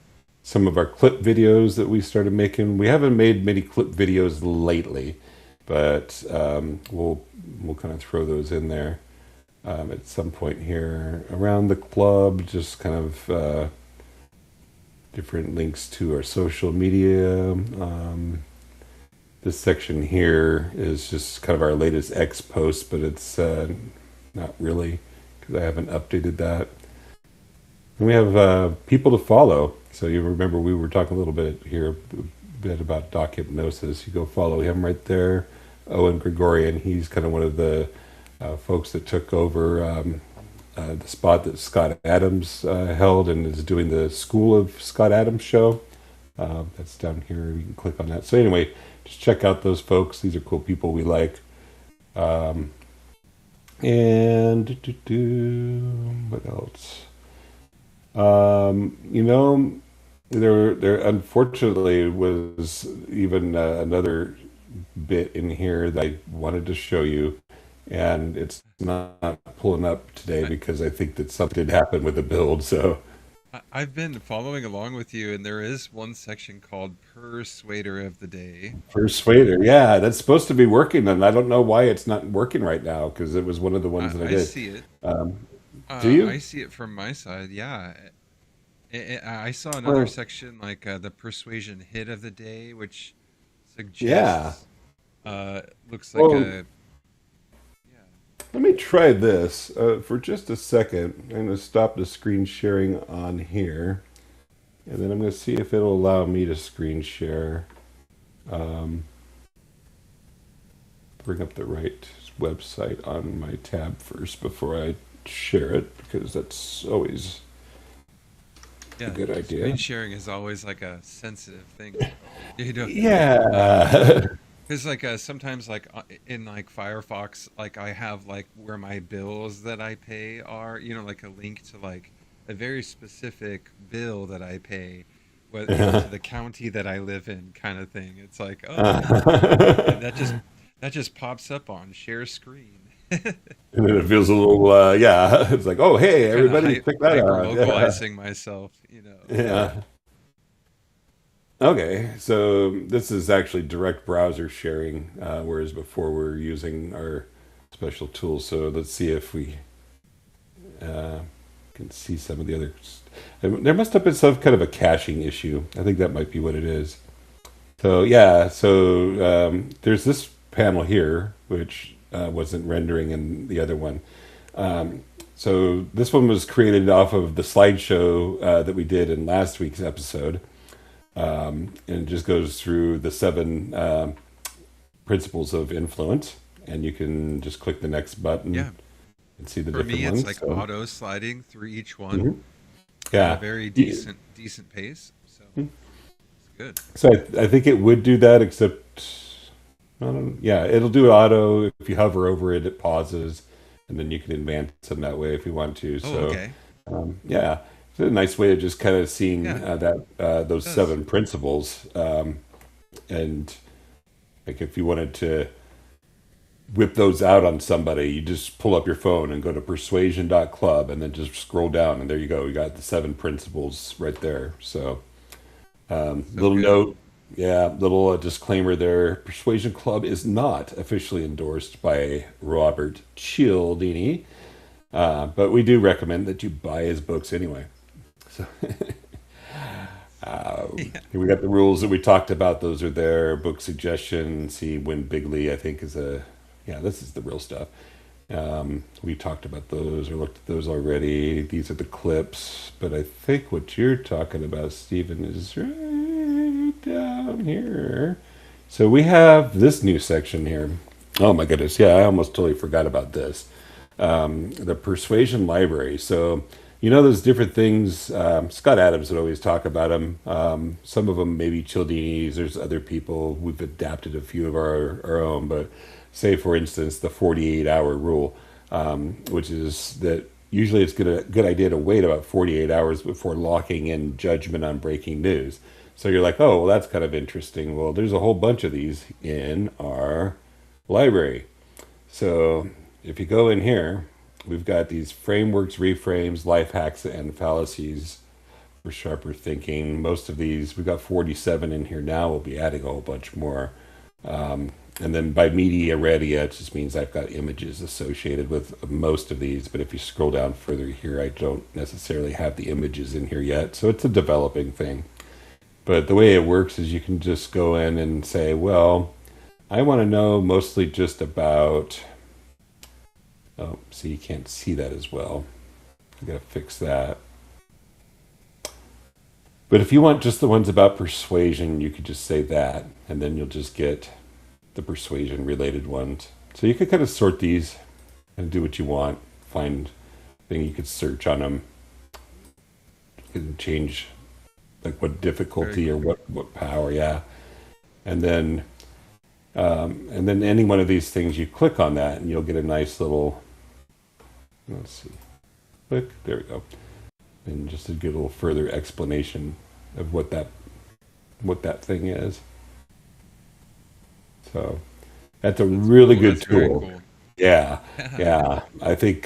some of our clip videos that we started making. We haven't made many clip videos lately, but we'll kind of throw those in there at some point here around the club. Just kind of different links to our social media. This section here is just kind of our latest X post, but it's not really because I haven't updated that. And we have people to follow. So you remember we were talking a little bit here, a bit about Doc Hypnosis. You go follow him right there. Owen Gregorian, he's kind of one of the folks that took over the spot that Scott Adams held and is doing the School of Scott Adams show. That's down here. You can click on that. So anyway, just check out those folks. These are cool people we like. And what else? You know, there unfortunately was even another bit in here that I wanted to show you, and it's not pulling up today I, because I think that something did happen with the build. So, I've been following along with you, and there is one section called Persuader of the Day. Persuader, yeah, that's supposed to be working, and I don't know why it's not working right now because it was one of the ones that I I did. see it. Um, do you? I see it from my side. Yeah. I saw another Well, section like the Persuasion Hit of the Day, which yeah. suggests looks like Well, a yeah. let me try this for just a second. I'm going to stop the screen sharing on here, and then I'm going to see if it'll allow me to screen share. Um, bring up the right website on my tab first before I share it, because that's always a Yeah, good screen idea. sharing is always like a sensitive thing. You know, Yeah. because like sometimes like in like Firefox, like I have like where my bills that I pay are, like a link to like a very specific bill that I pay, to the county that I live in, kind of thing. It's like, oh, and that just pops up on share screen. And then it feels a little, yeah. It's like, oh, hey, Kind of everybody, check that hyper out. Yeah. localizing myself. Yeah. Okay, so this is actually direct browser sharing, whereas before we were using our special tools. So let's see if we uh, can see some of the others. There must have been some kind of a caching issue. I think that might be what it is. So yeah, so there's this panel here, which wasn't rendering in the other one. So this one was created off of the slideshow that we did in last week's episode. And it just goes through the 7 principles of influence, and you can just click the next button Yeah. and see the For different me, it's ones. like So, auto sliding through each one mhm. at a Yeah. very Y- decent pace. So it's good. So I think it would do that, except I don't, yeah, it'll do auto. If you hover over it, it pauses, and then you can advance them that way if you want to. Oh, So okay. yeah, it's a nice way of just kind of seeing Yeah, that it those does. 7 principles, and Like if you wanted to whip those out on somebody, you just pull up your phone and go to persuasion.club and then just scroll down and there you go. You got the 7 principles right there. So, So little good. note, yeah, little disclaimer there. Persuasion Club is not officially endorsed by Robert Cialdini, but we do recommend that you buy his books anyway. So Yeah. we got the rules that we talked about. Those are there. Book suggestion. See, Win Bigly, I think is a, yeah, this is the real stuff. We talked about those or looked at those already. These are the clips, but I think what you're talking about, Stephen, is right down here. So we have this new section here. Oh my goodness, yeah, I almost totally forgot about this. The Persuasion Library. So you know those different things. Scott Adams would always talk about them. Some of them maybe Cialdini's. There's other people. We've adapted a few of our own, but say for instance the 48-hour rule, which is that usually it's good idea to wait about 48 hours before locking in judgment on breaking news. So you're like, oh, well, that's kind of interesting. Well, there's a whole bunch of these in our library. So if you go in here, we've got these frameworks, reframes, life hacks, and fallacies for sharper thinking. Most of these, we've got 47 in here now. We'll be adding a whole bunch more. And then by media ready, it just means I've got images associated with most of these. But if you scroll down further here, I don't necessarily have the images in here yet. So it's a developing thing. But the way it works is you can just go in and say, well, I want to know mostly just about, oh, see, you can't see that as well. I gotta fix that. But if you want just the ones about persuasion, you could just say that, and then you'll just get the persuasion related ones. So you could kind of sort these and do what you want. Find thing you could search on them. You can change like what Very difficulty or cool. what power, yeah. And then any one of these things, you click on that, and you'll get a nice little. Let's see, click. There we go. And just to get a little further explanation of what that thing is. So that's a That's really cool. good That's very tool. cool. Yeah, Yeah. yeah. I think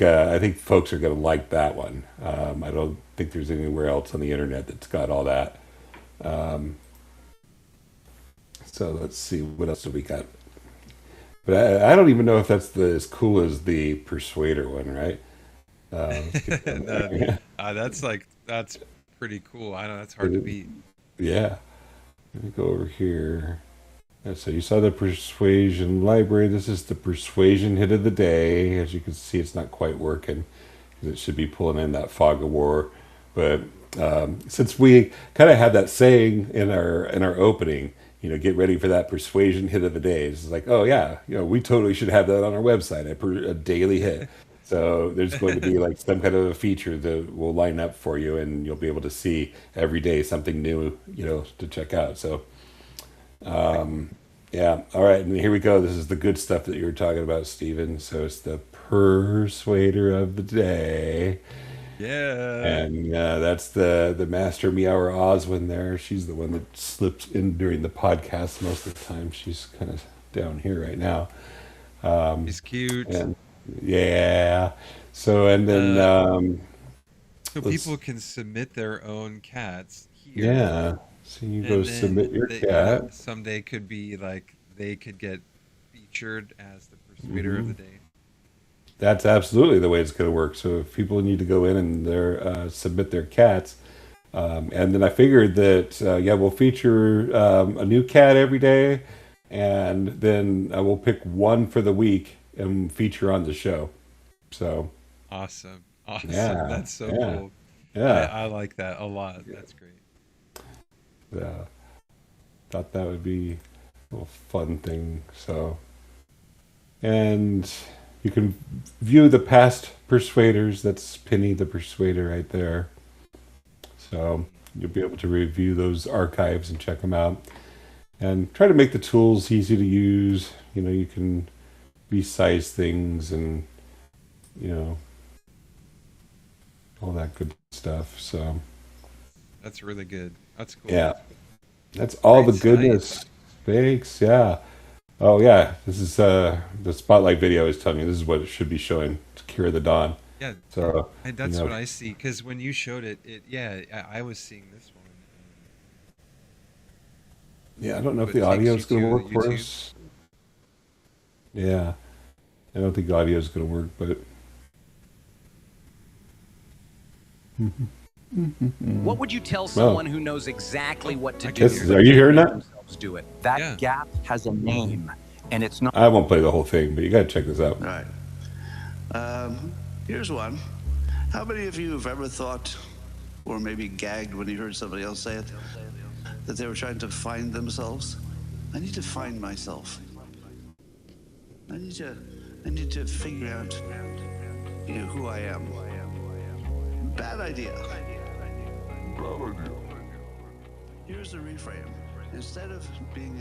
folks are going to like that one. I don't think there's anywhere else on the internet that's got all that. Um, so let's see what else do we got. But I don't even know if that's as cool as the Persuader one, right? Let's get down That, there. that's pretty cool. I know that's hard to Yeah. beat. Yeah. Let me go over here. So you saw the persuasion library. This is the persuasion hit of the day. As you can see, it's not quite working because it should be pulling in that fog of war. But since we kind of had that saying in our opening, get ready for that persuasion hit of the day. It's like, oh yeah, we totally should have that on our website, a daily hit. So there's going to be like some kind of a feature that will line up for you, and you'll be able to see every day something new, to check out. So yeah. All right. And here we go. This is the good stuff that you were talking about, Stephen. So it's the persuader of the day. Yeah. And that's the Master Meower Oswin there. She's the one that slips in during the podcast most of the time. She's kind of down here right now. He's cute. And yeah. So, and then Uh, so let's, people can submit their own cats here, yeah. So you go and submit then your they cat. someday could be like they could get featured as the persuader of Mm-hmm. the day. That's absolutely the way it's going to work. So if people need to go in and submit their cats, and then I figured that yeah, we'll feature a new cat every day, and then we'll pick one for the week and feature on the show. So Awesome. Awesome. yeah, That's so yeah, cool. I yeah, I like that a lot. That's great. yeah. Thought that would be a little fun thing. So and you can view the past persuaders. That's Penny the Persuader right there. So you'll be able to review those archives and check them out and try to make the tools easy to use. You can resize things and, you know, all that good stuff. So, That's really good. That's cool. yeah, that's all the Great site. goodness. Thanks. Yeah. Oh yeah, this is the spotlight video is telling me this is what it should be showing to Cure the Dawn. Yeah, So that's what I see. Because when you showed it, yeah, I was seeing this one. yeah, I don't know if So it the audio takes is you going to to work for YouTube. us. Yeah, I don't think the audio is going to work, but What would you tell well, someone who knows exactly what to I do, can hear are it. you hearing make that? themselves do it? That Yeah. gap has a name, and it's not. I won't play the whole thing, but you got to check this out. All right. Here's one. How many of you have ever thought, or maybe gagged when you heard somebody else say it, that they were trying to find themselves? I need to find myself. I need to figure out, who I am. Bad idea. Here's the reframe. Instead of being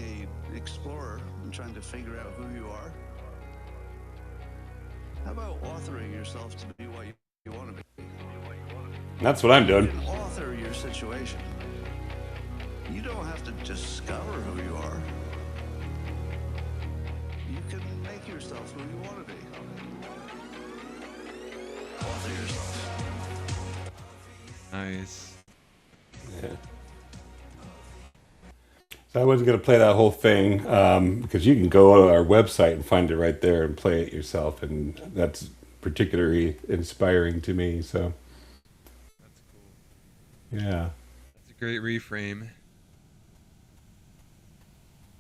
an explorer and trying to figure out who you are, how about authoring yourself to be what you want to be? That's what I'm You doing. can author your situation. You don't have to discover who you are. You can make yourself who you want to be. Author yourself. Nice. Yeah. So I wasn't going to play that whole thing because you can go on our website and find it right there and play it yourself, and that's particularly inspiring to me. So That's cool. yeah. That's a great reframe.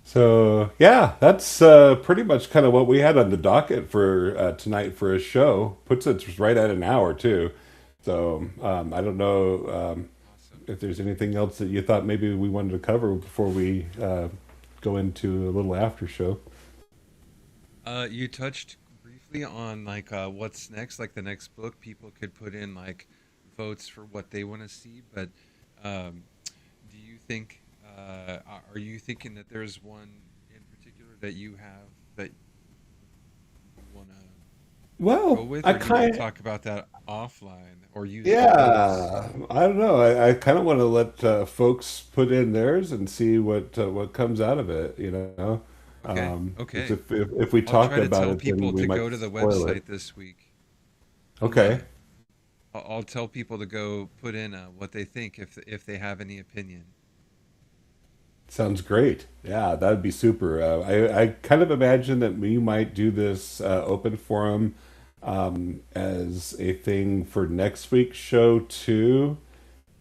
So yeah, that's pretty much kind of what we had on the docket for tonight for a show. Puts it right at an hour too. So I don't know Awesome. if there's anything else that you thought maybe we wanted to cover before we go into a little after show. You touched briefly on like what's next, like the next book. People could put in like votes for what they want to see, but do you think are you thinking that there's one in particular that you have that you want to go Well, with, I or do you want kind to talk about that offline or use the votes? yeah, I don't know. I kind of want to let folks put in theirs and see what comes out of it. Okay, 'Cause okay. if we I'll talk try to about tell it, then people we to might go to the spoil it. website this week. I'll Okay, I'll tell people to go put in what they think if they have any opinion. sounds great. Yeah, that'd be super. I kind of imagine that we might do this open forum as a thing for next week's show too.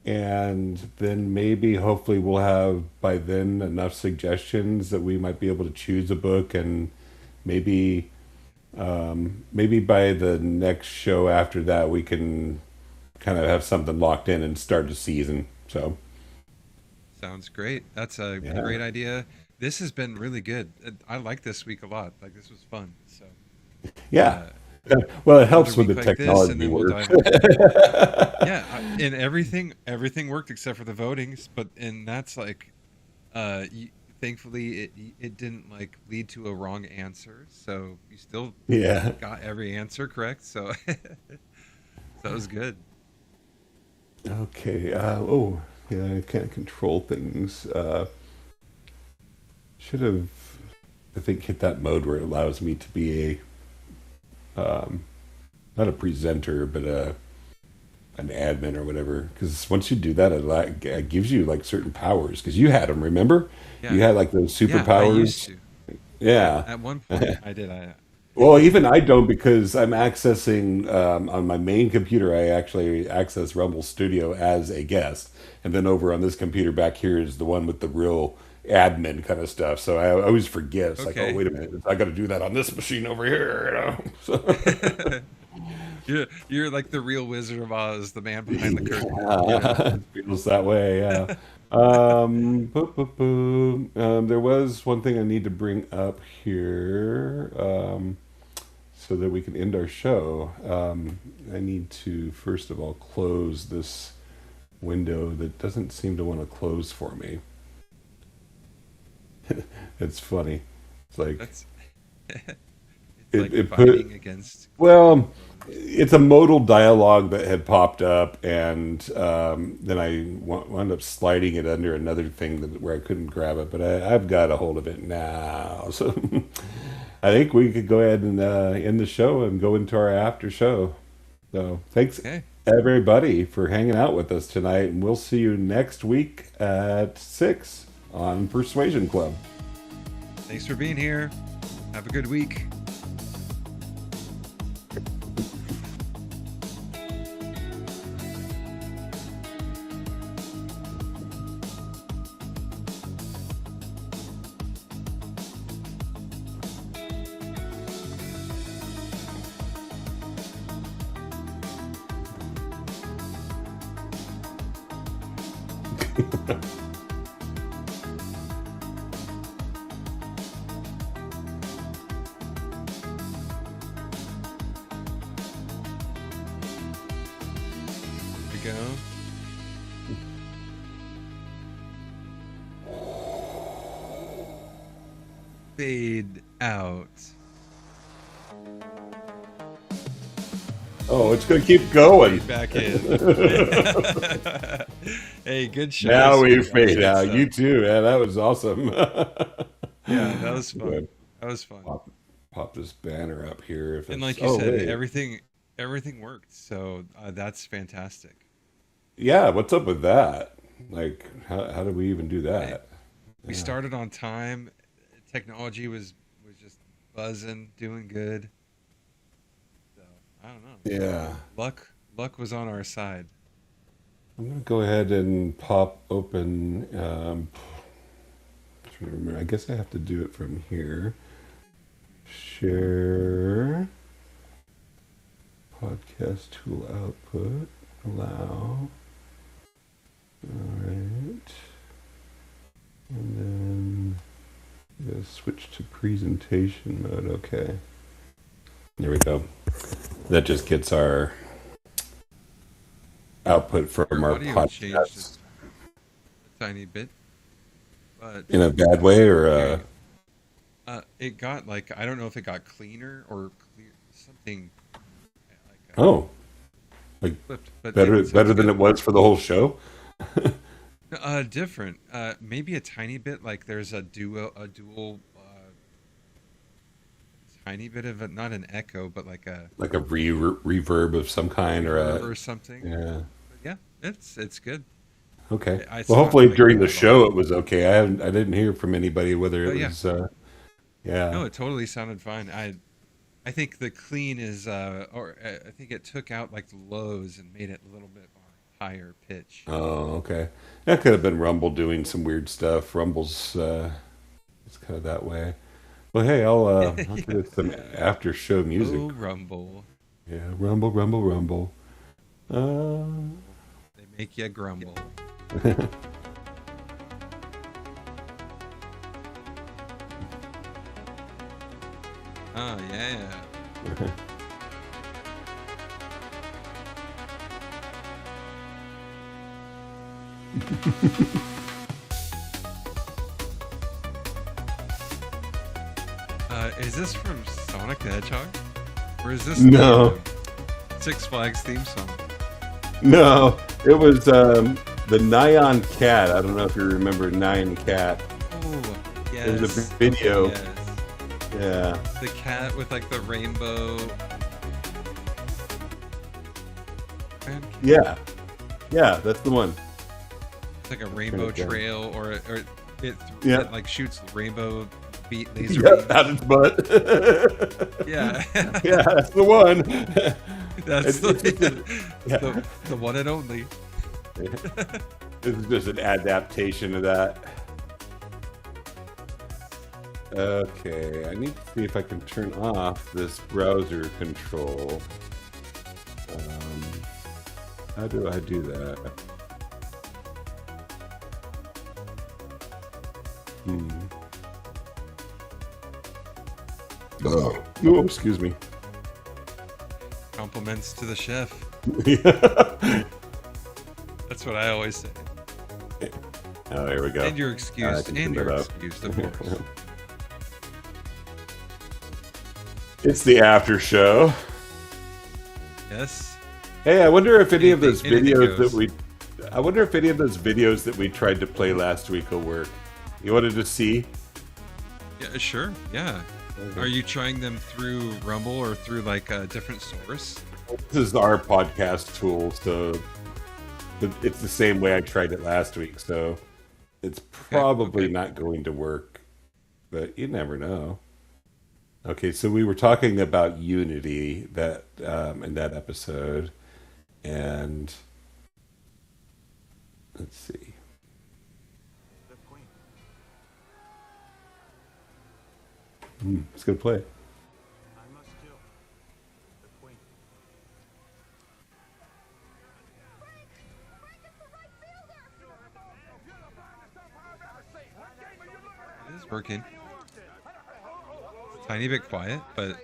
And then maybe hopefully we'll have by then enough suggestions that we might be able to choose a book, and maybe maybe by the next show after that we can kind of have something locked in and start a season. So Sounds great. That's a yeah, great idea. This has been really good. I like this week a lot. Like this was fun. So yeah. uh, Well, it another helps when the week like this, and technology then we'll works. dive in. Yeah, and everything worked except for the votings, but and that's like, thankfully it didn't like lead to a wrong answer, so you still Yeah. got every answer correct. So so that was good. Okay. Oh, yeah. I can't control things. Should have, I think, hit that mode where it allows me to be um, not a presenter, but an admin or whatever. Because once you do that, it gives you like certain powers. Because you had them, remember? You Yeah, had like those yeah. I used superpowers. to. Yeah. At one point, I did. I Well, even I don't because I'm accessing on my main computer. I actually access Rumble Studio as a guest, and then over on this computer back here is the one with the real admin kind of stuff. So I always forget. It's like, oh, okay. wait a minute, I got to do that on this machine over here. So, You're like the real Wizard of Oz, the man behind the curtain. yeah, it feels that way. Yeah. Boop, boop, boop. There was one thing I need to bring up here. So that we can end our show, I need to first of all close this window that doesn't seem to want to close for me. It's funny. It's like, That's it's like it fighting put against. well, it's a modal dialogue that had popped up, and then I wound up sliding it under another thing where I couldn't grab it, but I've got a hold of it now. So I think we could go ahead and end the show and go into our after show. So thanks Okay. everybody for hanging out with us tonight, and we'll see you next week at 6 on Persuasion Club. Thanks for being here. Have a good week. Go. Fade out. Oh, it's going to keep going. Fade back in. Hey, good show. Now we That fade was out. good You stuff. too, man. That was awesome. Yeah, that was fun. Good. That was fun. Pop this banner up here. If And it's- like you said, wait. everything worked. So that's fantastic. Yeah, what's up with that? Like, how did we even do that? We started on time. Technology was just buzzing, doing good. So I don't know. Yeah. Luck was on our side. I'm going to go ahead and pop open. Trying to remember. I guess I have to do it from here. Share. Podcast tool output. Allow. All right. And then switch to presentation mode. Okay. There we go. That just gets our output from Your our audio changed podcast. just a tiny bit, but In a bad way, or it got like, I don't know if it got cleaner or clear something. Like, oh, like flipped, but better sounds than good. it was for the whole show. Different. Maybe a tiny bit. Like there's a dual, tiny bit of not an echo, but like a Like a reverb of some kind, or something. yeah. But yeah, it's good. Okay. I Well, saw hopefully like during the a- show it was okay. I didn't hear from anybody whether it Oh, yeah. was. Yeah. No, it totally sounded fine. I think the clean is, or I think it took out like the lows and made it a little bit more higher pitch. Oh, okay. That could have been Rumble doing some weird stuff. Rumble's it's kind of that way. Well, hey, I'll get some after show music. Oh, Rumble. Yeah, Rumble, Rumble, Rumble. They make you grumble. Oh, yeah. Is this from Sonic the Hedgehog? Or is this No. the Six Flags theme song? No, it was the Nyan Cat. I don't know if you remember Nyan Cat. Oh, yes. There's a video. Yes. Yeah. The cat with like the rainbow. Yeah. Yeah, that's the one. It's like a rainbow Okay. trail, or it Yeah. like shoots rainbow laser Yeah, beams. out its butt. Yeah. Yeah, that's the one. That's Yeah. the one and only. This is just an adaptation of that. Okay, I need to see if I can turn off this browser control. How do I do that? Oh, excuse me. Compliments to the chef. Yeah. That's what I always say. Oh, there we go. And you're I excused. can And turn you're that up. excused, of course. It's the after show. Yes. Hey, I wonder if any of those Anything videos goes. that we, I wonder if any of those videos that we tried to play last week will work. You wanted to see? Yeah, sure. Yeah. Okay. Are you trying them through Rumble or through like a different source? This is our podcast tool, so it's the same way I tried it last week. So it's probably okay. not going to work, but you never know. Okay, so we were talking about Unity that in that episode, and let's see. It's gonna play. It is working. It's a tiny bit quiet, but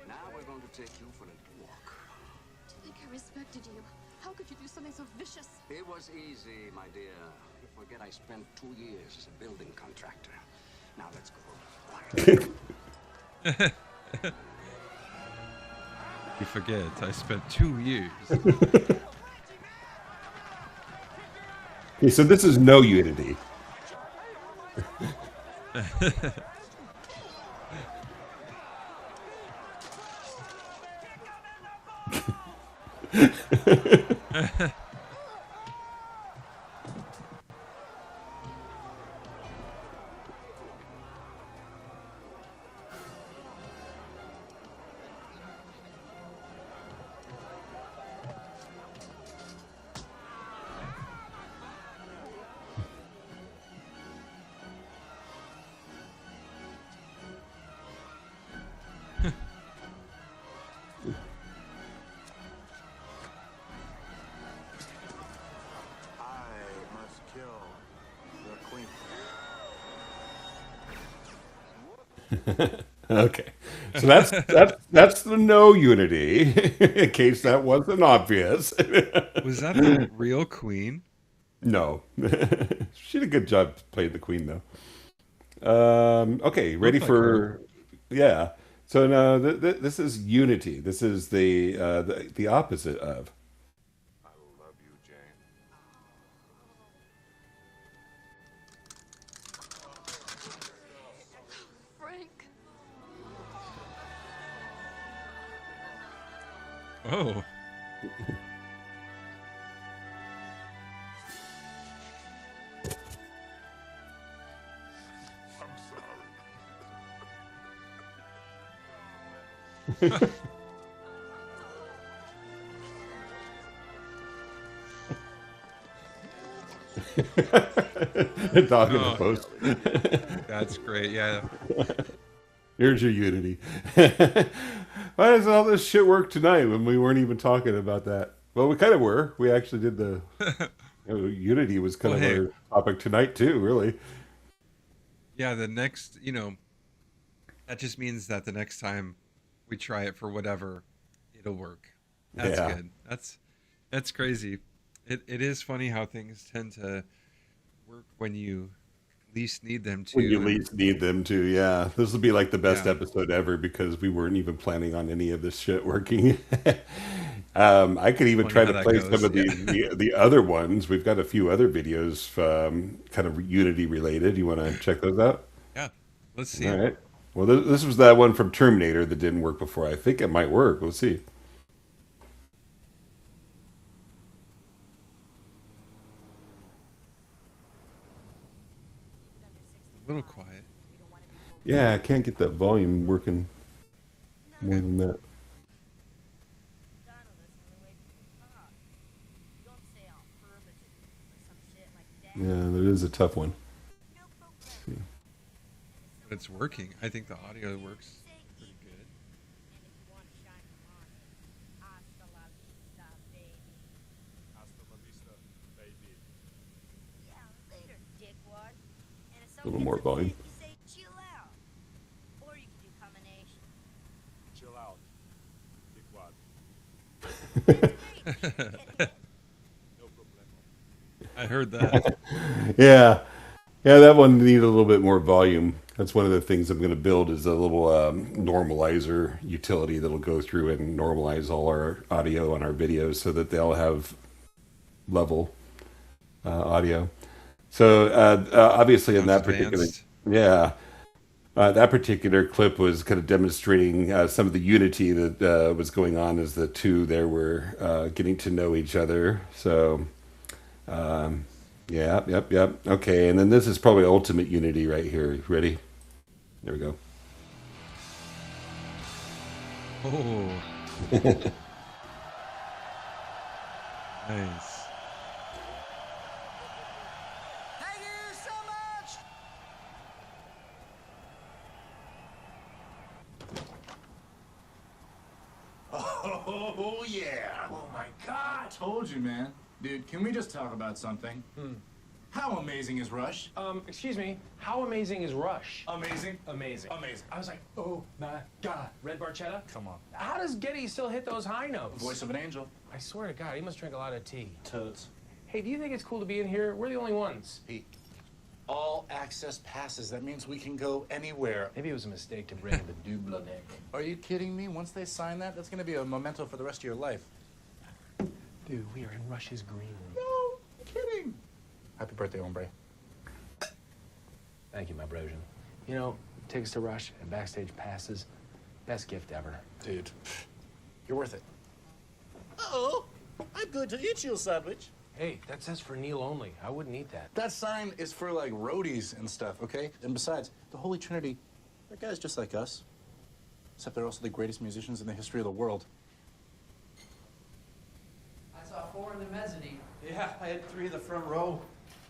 Now we're going to take you for a walk. To think I respected you. How could you do something so vicious? It was easy, my dear. You forget I spent 2 years as a building contractor. Now let's go. you forget I spent 2 years. Okay, so this is no Unity. Okay, so that's the no Unity. In case that wasn't obvious. Was that the real Queen? No, she did a good job playing the Queen though. Okay, ready Looked like for yeah. So now this is Unity. This is the opposite of. Frank. Oh. The dog in the Oh. post. That's great. Yeah. Here's your Unity. Why does all this shit work tonight when we weren't even talking about that? Well, we kind of were. We actually did the Unity was kind Well, of hey. our topic tonight too. Really. Yeah, the next, that just means that the next time we try it for whatever, it'll work. That's Yeah. good. That's crazy. It is funny how things tend to work when you least need them to. When you and- least need them to, yeah. This will be like the best Yeah. episode ever because we weren't even planning on any of this shit working. I could even Funny try how to that play goes, some of the other ones. We've got a few other videos kind of Unity related. You want to check those out? Yeah. Let's see. All right. Well, this was that one from Terminator that didn't work before. I think it might work. We'll see. A little quiet. Yeah, I can't get that volume working more than that. Yeah, that is a tough one. But it's working. I think the audio works pretty good. A little more volume. I heard that. Yeah, yeah, that one needed a little bit more volume. That's one of the things I'm going to build is a little normalizer utility that'll go through and normalize all our audio and our videos so that they all have level audio. So obviously in that particular, yeah, that particular clip was kind of demonstrating some of the unity that was going on as the two there were getting to know each other. So yeah, yep. Okay, and then this is probably ultimate unity right here. You ready? There we go. Oh. Nice. Thank you so much. Oh, yeah. Oh, my God. I told you, man. Dude, can we just talk about something? How amazing is Rush? Excuse me, how amazing is Rush? Amazing. Amazing. Amazing. I was like, oh my God. Red Barchetta? Come on. How does Getty still hit those high notes? Voice of an angel. I swear to God, he must drink a lot of tea. Toads. Hey, do you think it's cool to be in here? We're the only ones. Pete. All access passes. That means we can go anywhere. Maybe it was a mistake to bring the Dublonek. Are you kidding me? Once they sign that, that's going to be a memento for the rest of your life. Dude, we are in Rush's green room. No kidding. Happy birthday, hombre. Thank you, my brosion. You know, tickets to Rush and backstage passes, best gift ever. Dude, you're worth it. Uh-oh. I'm going to eat you a sandwich. Hey, that says for Neil only. I wouldn't eat that. That sign is for, like, roadies and stuff, okay? And besides, the Holy Trinity, they're guys just like us. Except they're also the greatest musicians in the history of the world. I saw 4 in the mezzanine. Yeah, I had 3 in the front row.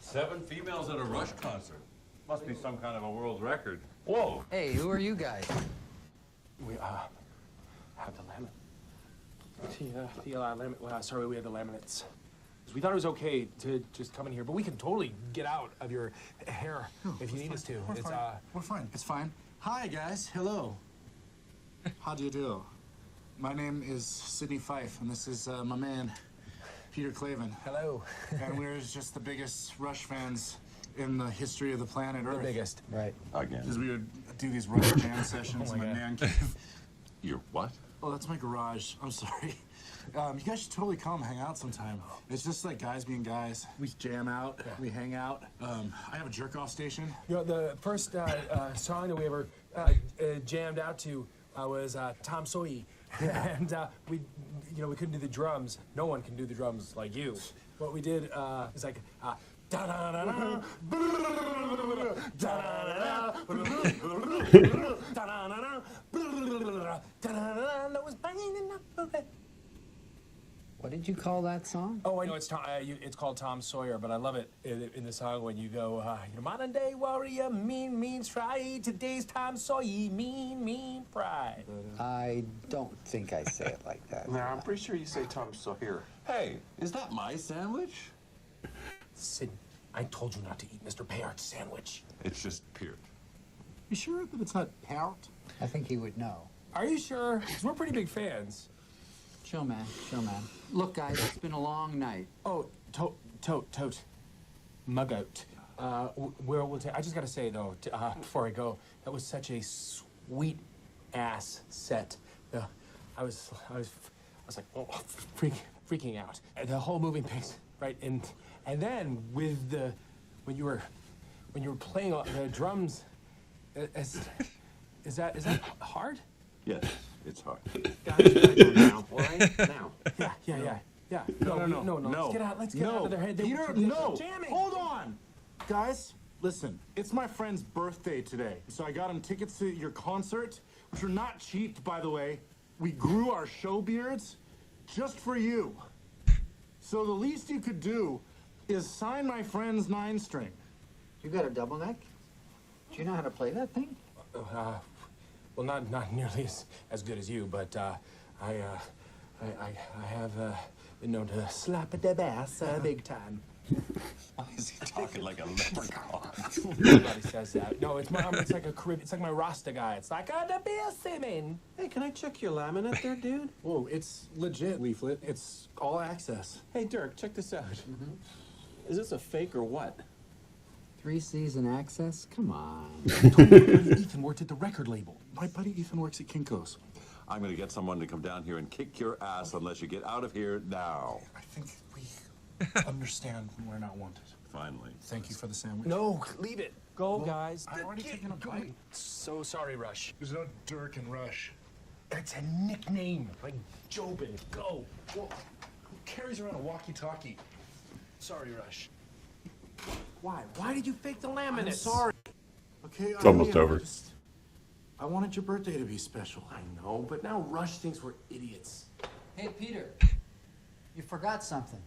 7 females at a Rush concert. Must be some kind of a world record. Whoa! Hey, who are you guys? We, have the laminate. Sorry, we had the laminates. We thought it was okay to just come in here, but we can totally get out of your hair if you need us to. We're fine. It's fine. Hi, guys. Hello. How do you do? My name is Sidney Fife, and this is my man, Peter Clavin. Hello. And we're just the biggest Rush fans in the history of the planet Earth. The biggest. Right. Again. Because we would do these Rush jam sessions in my God. man cave. Your what? Oh, that's my garage. I'm sorry. You guys should totally come hang out sometime. It's just like guys being guys. We jam out. Yeah. We hang out. I have a jerk-off station. You know, the first song that we ever jammed out to was Tom Sawyer. And we couldn't do the drums. No one can do the drums like you. What we did is like, da-da-da-da, da-da-da-da, da-da-da-da, that was banging up. What did you call that song? Oh, I know it's it's called Tom Sawyer, but I love it in the song when you go, modern day warrior, mean try. Today's Tom Sawyer, mean pride. I don't think I say it like that. No, I'm pretty sure you say Tom Sawyer. Hey, is that my sandwich? Sid, I told you not to eat Mr. Peart's sandwich. It's just Peart. You sure that it's not Parrot? I think he would know. Are you sure? 'Cause we're pretty big fans. Chill, man. Look, guys, it's been a long night. Oh, tote. Mug out. I just gotta say, though, before I go, that was such a sweet ass set. I was like, oh, freaking out. The whole moving pics, right? And then with when you were playing the drums, is that hard? Yes, it's hard. Now, all right? Now. Yeah. No. Let's get out of their head. Peter, They're no. jamming. Hold on. Guys, listen. It's my friend's birthday today. So I got him tickets to your concert, which are not cheap, by the way. We grew our show beards just for you. So the least you could do is sign my friend's 9-string. You got a double neck? Do you know how to play that thing? Well, not nearly as good as you, but I have been known to slap at the bass big time. Why is he talking like a leprechaun? Everybody says that. No, it's like a Caribbean. It's like my Rasta guy. It's like the bass man. Hey, can I check your laminate there, dude? Whoa, it's legit leaflet. It's all access. Hey, Dirk, check this out. Is this a fake or what? 3-season access? Come on. Ethan worked at the record label. My buddy Ethan works at Kinko's. I'm gonna get someone to come down here and kick your ass unless you get out of here now. I think we understand when we're not wanted. Finally. Thank you for the sandwich. No, leave it. Go, guys. I've already taken a bite. So sorry, Rush. There's no Dirk and Rush. That's a nickname, like Jobin. Go. Well, who carries around a walkie-talkie? Sorry, Rush. Why? Why did you fake the laminates? I'm sorry. Okay, It's almost over. I wanted your birthday to be special. I know, but now Rush thinks we're idiots. Hey, Peter. You forgot something.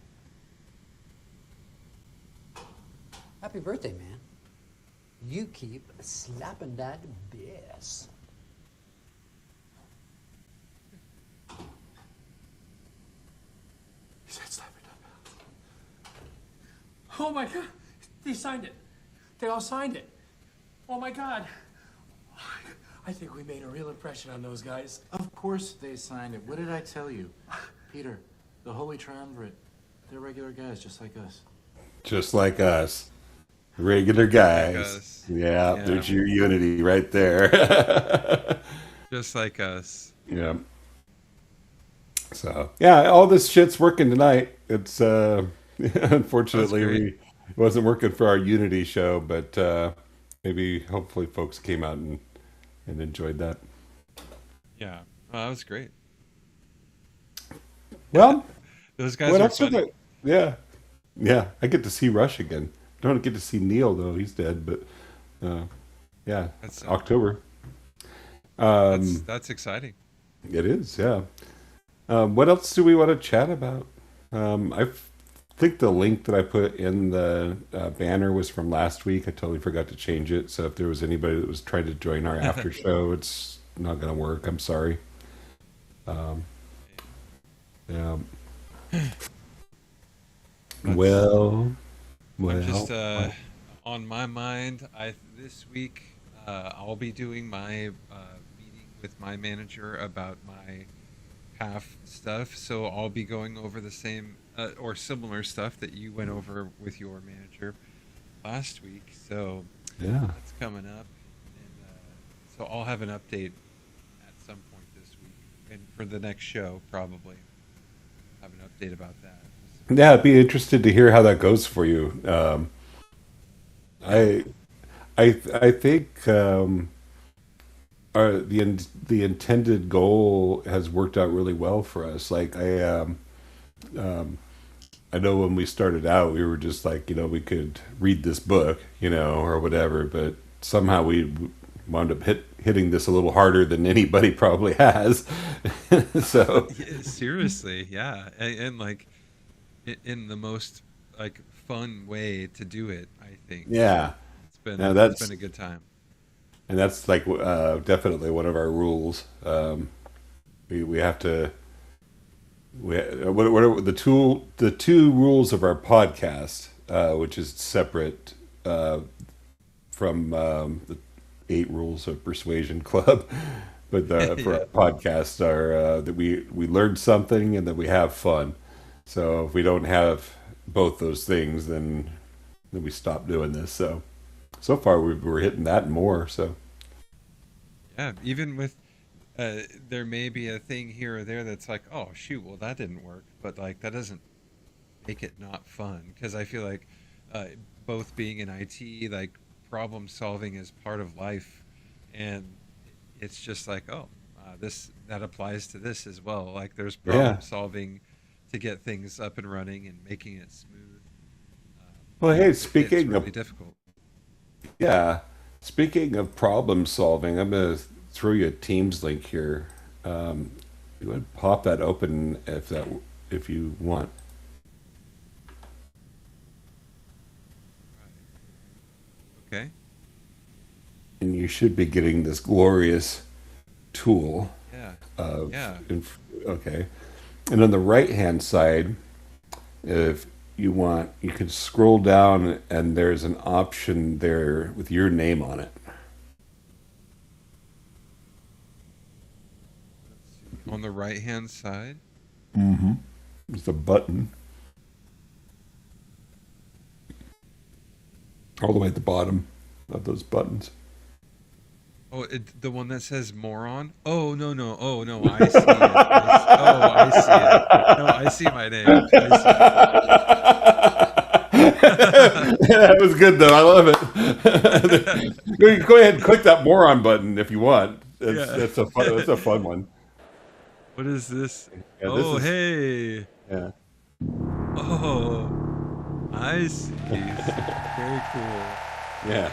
Happy birthday, man. You keep slapping that bass. He said slap it up. Oh my God. They signed it. They all signed it. Oh my God. I think we made a real impression on those guys. Of course they signed it. What did I tell you? Peter, the Holy Triumvirate, they're regular guys just like us. Just like us. Regular guys. Like us. Yeah, Yeah. there's your unity right there. Just like us. Yeah. So, yeah, all this shit's working tonight. It's, unfortunately, it wasn't working for our Unity show, but maybe, hopefully, folks came out and enjoyed that. Yeah. Oh, that was great. Well, Those guys what were else was funny. it? Yeah. Yeah, I get to see Rush again. Don't get to see Neil, though. He's dead, but, yeah, That's, October. That's exciting. It is, yeah. What else do we want to chat about? I think the link that I put in the banner was from last week. I totally forgot to change it. So if there was anybody that was trying to join our after show, it's not going to work. I'm sorry. Yeah. Well, I'm just on my mind. This week I'll be doing my meeting with my manager about my half stuff. So I'll be going over the same or similar stuff that you went over with your manager last week. So yeah, that's coming up, and so I'll have an update at some point this week, and for the next show probably have an update about that. Yeah, I'd be interested to hear how that goes for you. I think the intended goal has worked out really well for us. Like I know when we started out, we were just like, we could read this book, or whatever, but somehow we wound up hitting this a little harder than anybody probably has. So Yeah, seriously, yeah, and like in the most like fun way to do it, I think. yeah, it's been a good time. And that's like definitely one of our rules. We have to. What are the two rules of our podcast, which is separate from the 8 rules of Persuasion Club, but for our podcast are that we learn something and that we have fun. So if we don't have both those things, then we stop doing this. So far we're hitting that and more. So Yeah, even with there may be a thing here or there that's like, oh shoot, well that didn't work, but like that doesn't make it not fun, because I feel like both being in IT, like problem solving is part of life, and it's just like, oh, that applies to this as well. Like there's problem solving to get things up and running and making it smooth. Well, hey, it's speaking really of difficult. Yeah. Speaking of problem solving, I'm going to throw you a Teams link here. You would pop that open if you want. Okay. And you should be getting this glorious tool. Yeah. Yeah. Okay. And on the right-hand side, if you want, you can scroll down and there's an option there with your name on it. On the right hand side. Mm-hmm. There's a button. all the way at the bottom of those buttons. Oh, the one that says moron? Oh, no, no. Oh, no, I see it. Oh, I see it. No, I see my name. I That was good, though. I love it. Go ahead and click that moron button if you want. That's a fun one. What is this? Yeah, oh, this is, hey. yeah. Oh, I see. Very cool. Yeah.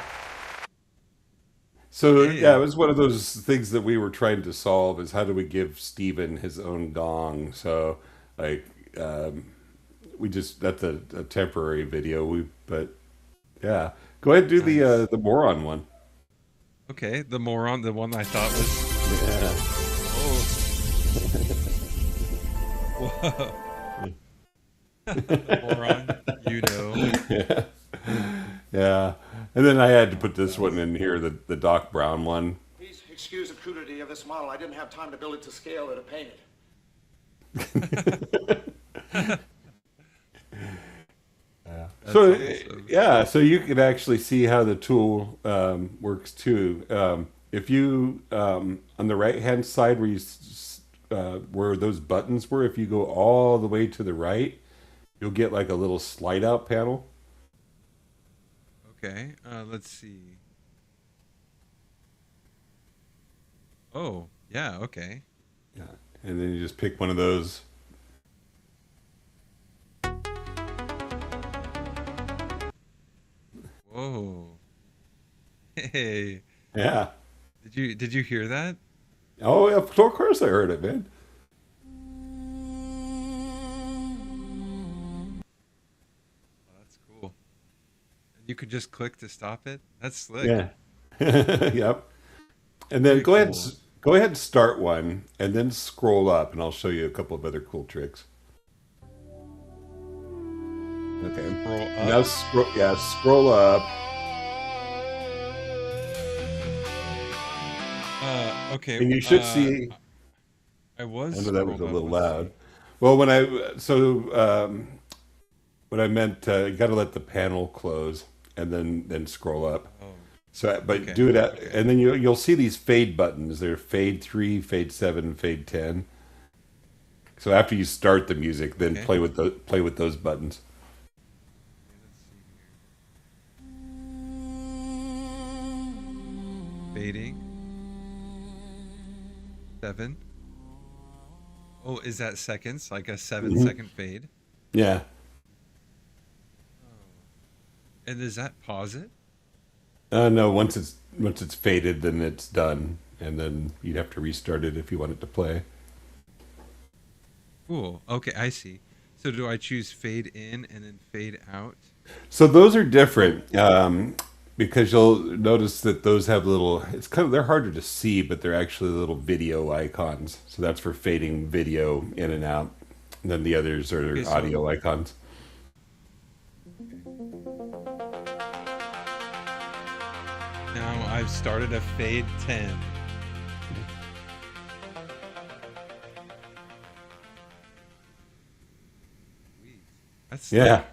So Hey. yeah, it was one of those things that we were trying to solve is how do we give Steven his own gong? So like we just that's a temporary video. But yeah. Go ahead and do the moron one. Okay, the moron, the one I thought was. Yeah. Whoa. Moron, you know. Yeah. Yeah. And then I had to put this one in here, the Doc Brown one. Please excuse the crudity of this model. I didn't have time to build it to scale or to paint it. Yeah. That's So awesome. yeah, so you can actually see how the tool works too. If you on the right hand side where those buttons were, if you go all the way to the right, you'll get like a little slide out panel. Okay, let's see. Oh, yeah, okay. Yeah, and then you just pick one of those. Whoa. Hey. Yeah. Did you hear that? Oh, yeah, of course I heard it, man. Oh, that's cool. And you could just click to stop it? That's slick. Yeah. Yep. And then Very go ahead, cool. go ahead and start one, and then scroll up, and I'll show you a couple of other cool tricks. Okay. Scroll up. Now scroll up. Okay. And you should see. I was. I know that was a scrolled up, little let's see. loud. Well, what I meant, you got to let the panel close and then scroll up. Oh. So, but Okay, do it at, okay. and then you'll see these fade buttons. They're fade 3, fade 7, fade 10. So after you start the music, then Okay. play with those buttons. Fading. 7. Oh, is that seconds? Like a 7-second fade? Yeah. And does that pause it? No, once it's faded, then it's done, and then you'd have to restart it if you want it to play. Cool. Okay, I see. So do I choose fade in and then fade out? So those are different because you'll notice that those have little. They're harder to see, but they're actually little video icons. So that's for fading video in and out. And then the others are Okay, so- audio icons. Now I've started a fade 10. Sweet. That's Yeah,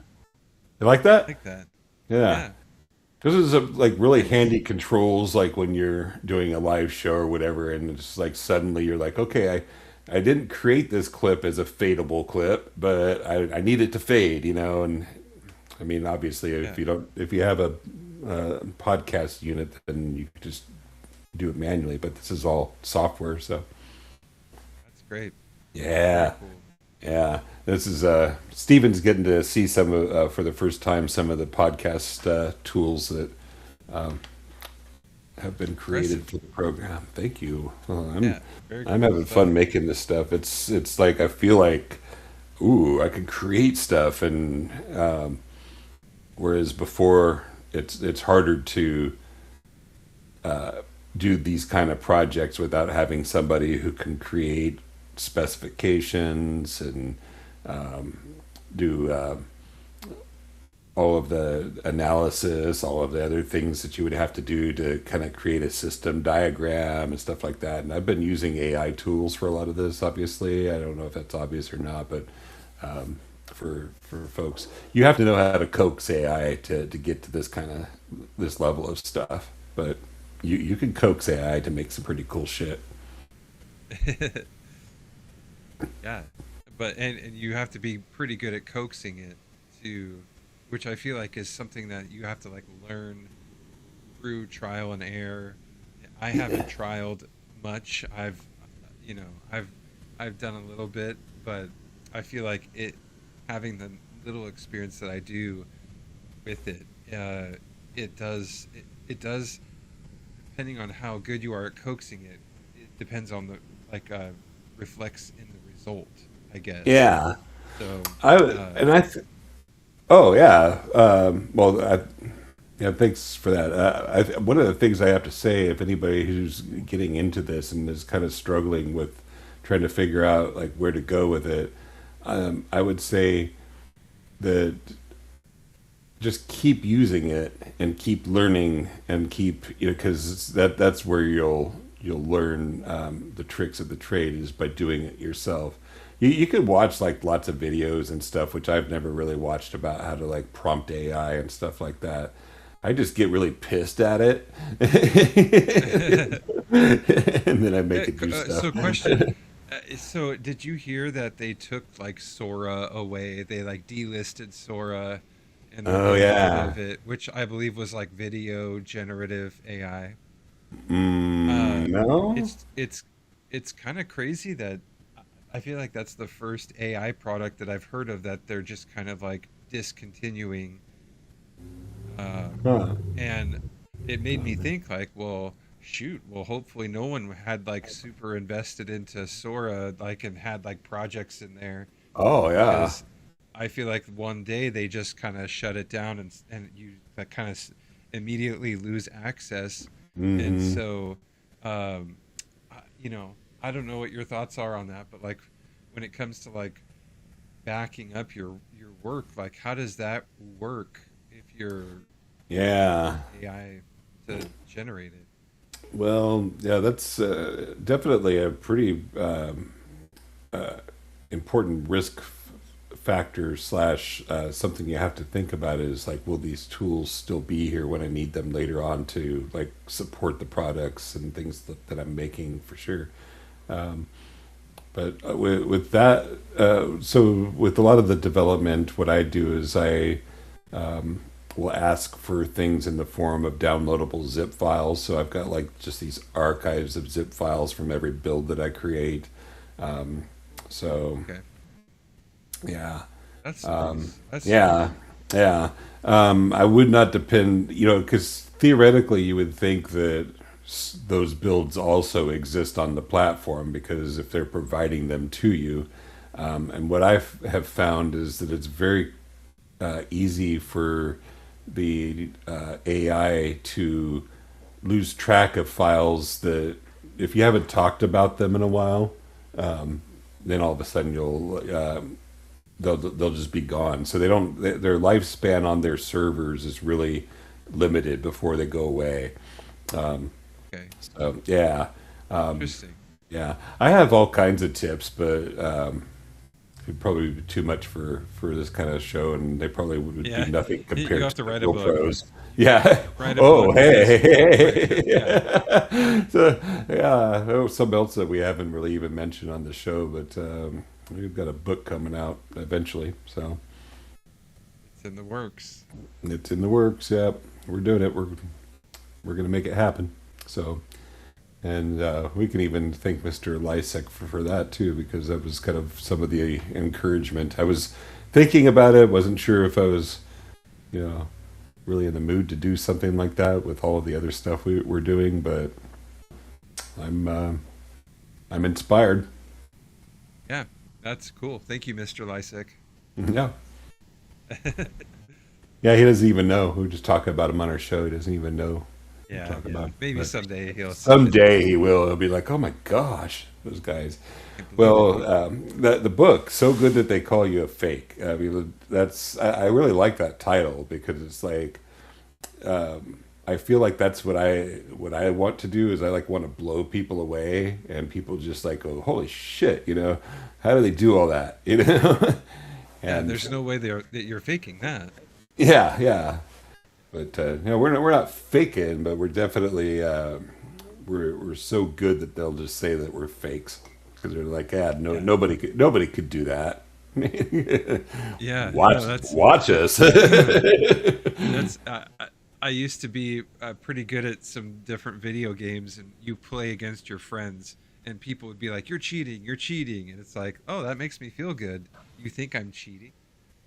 you like that? I like that. Yeah. Yeah. This is like really handy controls, like when you're doing a live show or whatever, and it's like suddenly you're like, okay, I didn't create this clip as a fadeable clip, but I need it to fade, and I mean, obviously, if you have a podcast unit, then you can just do it manually. But this is all software, so That's great. yeah, Very cool. yeah. This is Steven's getting to see some of for the first time some of the podcast tools that have been created for the program. Thank you. Yeah, very I'm cool having stuff. fun making this stuff. It's like I feel like, ooh, I could create stuff, and whereas before it's harder to do these kind of projects without having somebody who can create specifications and do all of the analysis, all of the other things that you would have to do to kind of create a system diagram and stuff like that. And I've been using AI tools for a lot of this, obviously. I don't know if that's obvious or not, but for folks. You have to know how to coax AI to get to this level of stuff, but you can coax AI to make some pretty cool shit. Yeah, but and you have to be pretty good at coaxing it to, which I feel like is something that you have to like learn through trial and error. I haven't trialed much. You know, I've done a little bit, but I feel like having the little experience that I do with it, it does, depending on how good you are at coaxing it, it depends on the reflects in the result, I guess. Yeah. So oh yeah. Yeah, thanks for that. One of the things I have to say, if anybody who's getting into this and is kind of struggling with trying to figure out like where to go with it, I would say that just keep using it and keep learning and keep, because that's where you'll learn the tricks of the trade, is by doing it yourself. You could watch like lots of videos and stuff, which I've never really watched, about how to like prompt AI and stuff like that. I just get really pissed at it, and then I make it do stuff. So, question. So, did you hear that they took like Sora away? They like delisted Sora, and Oh yeah, of it, which I believe was like video generative AI. no, It's kind of crazy that I feel like that's the first AI product that I've heard of that they're just kind of like discontinuing. huh. And it made me think like, well, shoot, well, hopefully no one had like super invested into Sora, like, and had like projects in there, Oh yeah, because I feel like one day they just kind of shut it down, and you that kind of immediately lose access. And hmm, so, you know, I don't know what your thoughts are on that, but like when it comes to like backing up your work, like how does that work if you're yeah. AI to generate it? Well, yeah, that's definitely a pretty important risk factor slash something you have to think about, is like, will these tools still be here when I need them later on to like support the products and things that I'm making, for sure. But with that, so with a lot of the development, what I do is I will ask for things in the form of downloadable zip files. So I've got like just these archives of zip files from every build that I create. So Okay, yeah, that's nice. That's yeah, yeah. I would not depend, because theoretically you would think that those builds also exist on the platform, because if they're providing them to you. And what have found is that it's very easy for the AI to lose track of files that, if you haven't talked about them in a while, then all of a sudden they'll just be gone. So their lifespan on their servers is really limited before they go away. okay. So yeah, Interesting. yeah. I have all kinds of tips, but it'd probably be too much for this kind of show, and they probably would be Yeah, nothing you compared have to to the write a real book. pros. Yeah. Write a Oh, book because hey, hey, right. Yeah. hey. So, yeah. Oh, something else that we haven't really even mentioned on the show, but we've got a book coming out eventually, so It's in the works. it's in the works. Yep, we're doing it. We're gonna make it happen. So, and we can even thank Mr. Lysek for that too, because that was kind of some of the encouragement. I was thinking about it, wasn't sure if I was, you know, really in the mood to do something like that with all of the other stuff we're doing, but I'm inspired. Yeah, that's cool. Thank you, Mr. Lysek. Yeah. Yeah, he doesn't even know. We were just talking about him on our show. He doesn't even know what we're Yeah, talking yeah. about. Maybe But someday he'll see it. someday he will. He'll be like, "Oh my gosh, those guys." I believe in Well, you. the book, so good that they call you a fake. I mean, I really like that title, because it's like, I feel like that's what I want to do, is I like want to blow people away, and people just like go, "Holy shit!" How do they do all that? Yeah, And there's no way that you're faking that. yeah. But we're not faking, but we're definitely we're so good that they'll just say that we're fakes because they're like, nobody could do that. Yeah, watch us. That's I used to be pretty good at some different video games, and you play against your friends, and people would be like, you're cheating, and it's like, oh, that makes me feel good. You think I'm cheating?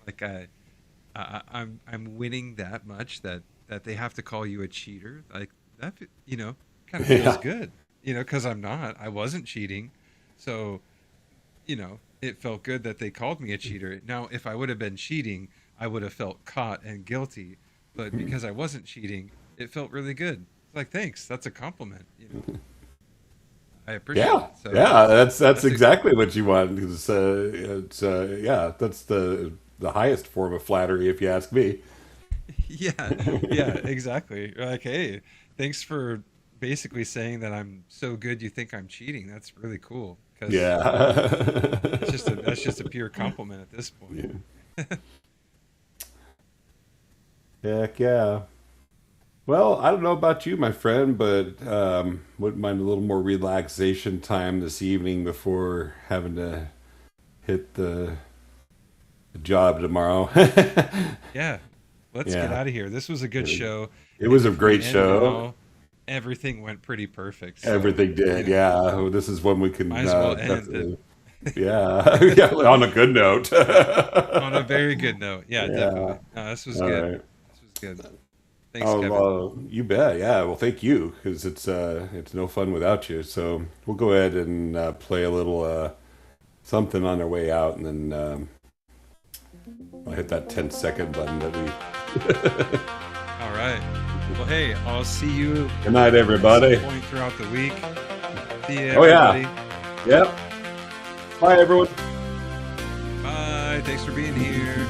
Like I'm winning that much that they have to call you a cheater. Like that, kind of feels good, because I wasn't cheating. So, it felt good that they called me a cheater. Now, if I would have been cheating, I would have felt caught and guilty. But because I wasn't cheating, it felt really good. It's like, thanks, that's a compliment. I appreciate it. So, that's exactly what you want. Because that's the highest form of flattery, if you ask me. yeah, exactly. Like, hey, thanks for basically saying that I'm so good you think I'm cheating. That's really cool. That's just a pure compliment at this point. Heck yeah. Well, I don't know about you, my friend, but wouldn't mind a little more relaxation time this evening before having to hit the job tomorrow. Yeah. Let's get out of here. This was a good show. It was a great show. Now, everything went pretty perfect. So, everything did, yeah. This is one we can might as well end it. Yeah, on a good note. On a very good note. Yeah, definitely. No, this was good. Right. This was good. Thanks, Kevin. You bet. Yeah. Well, thank you, because it's no fun without you. So we'll go ahead and play a little something on our way out, and then I'll hit that 10-second button that we. All right. Well, hey, I'll see you. Good night, everybody. At some point throughout the week. See you, everybody. Oh yeah. Yep. Bye, everyone. Bye. Thanks for being here.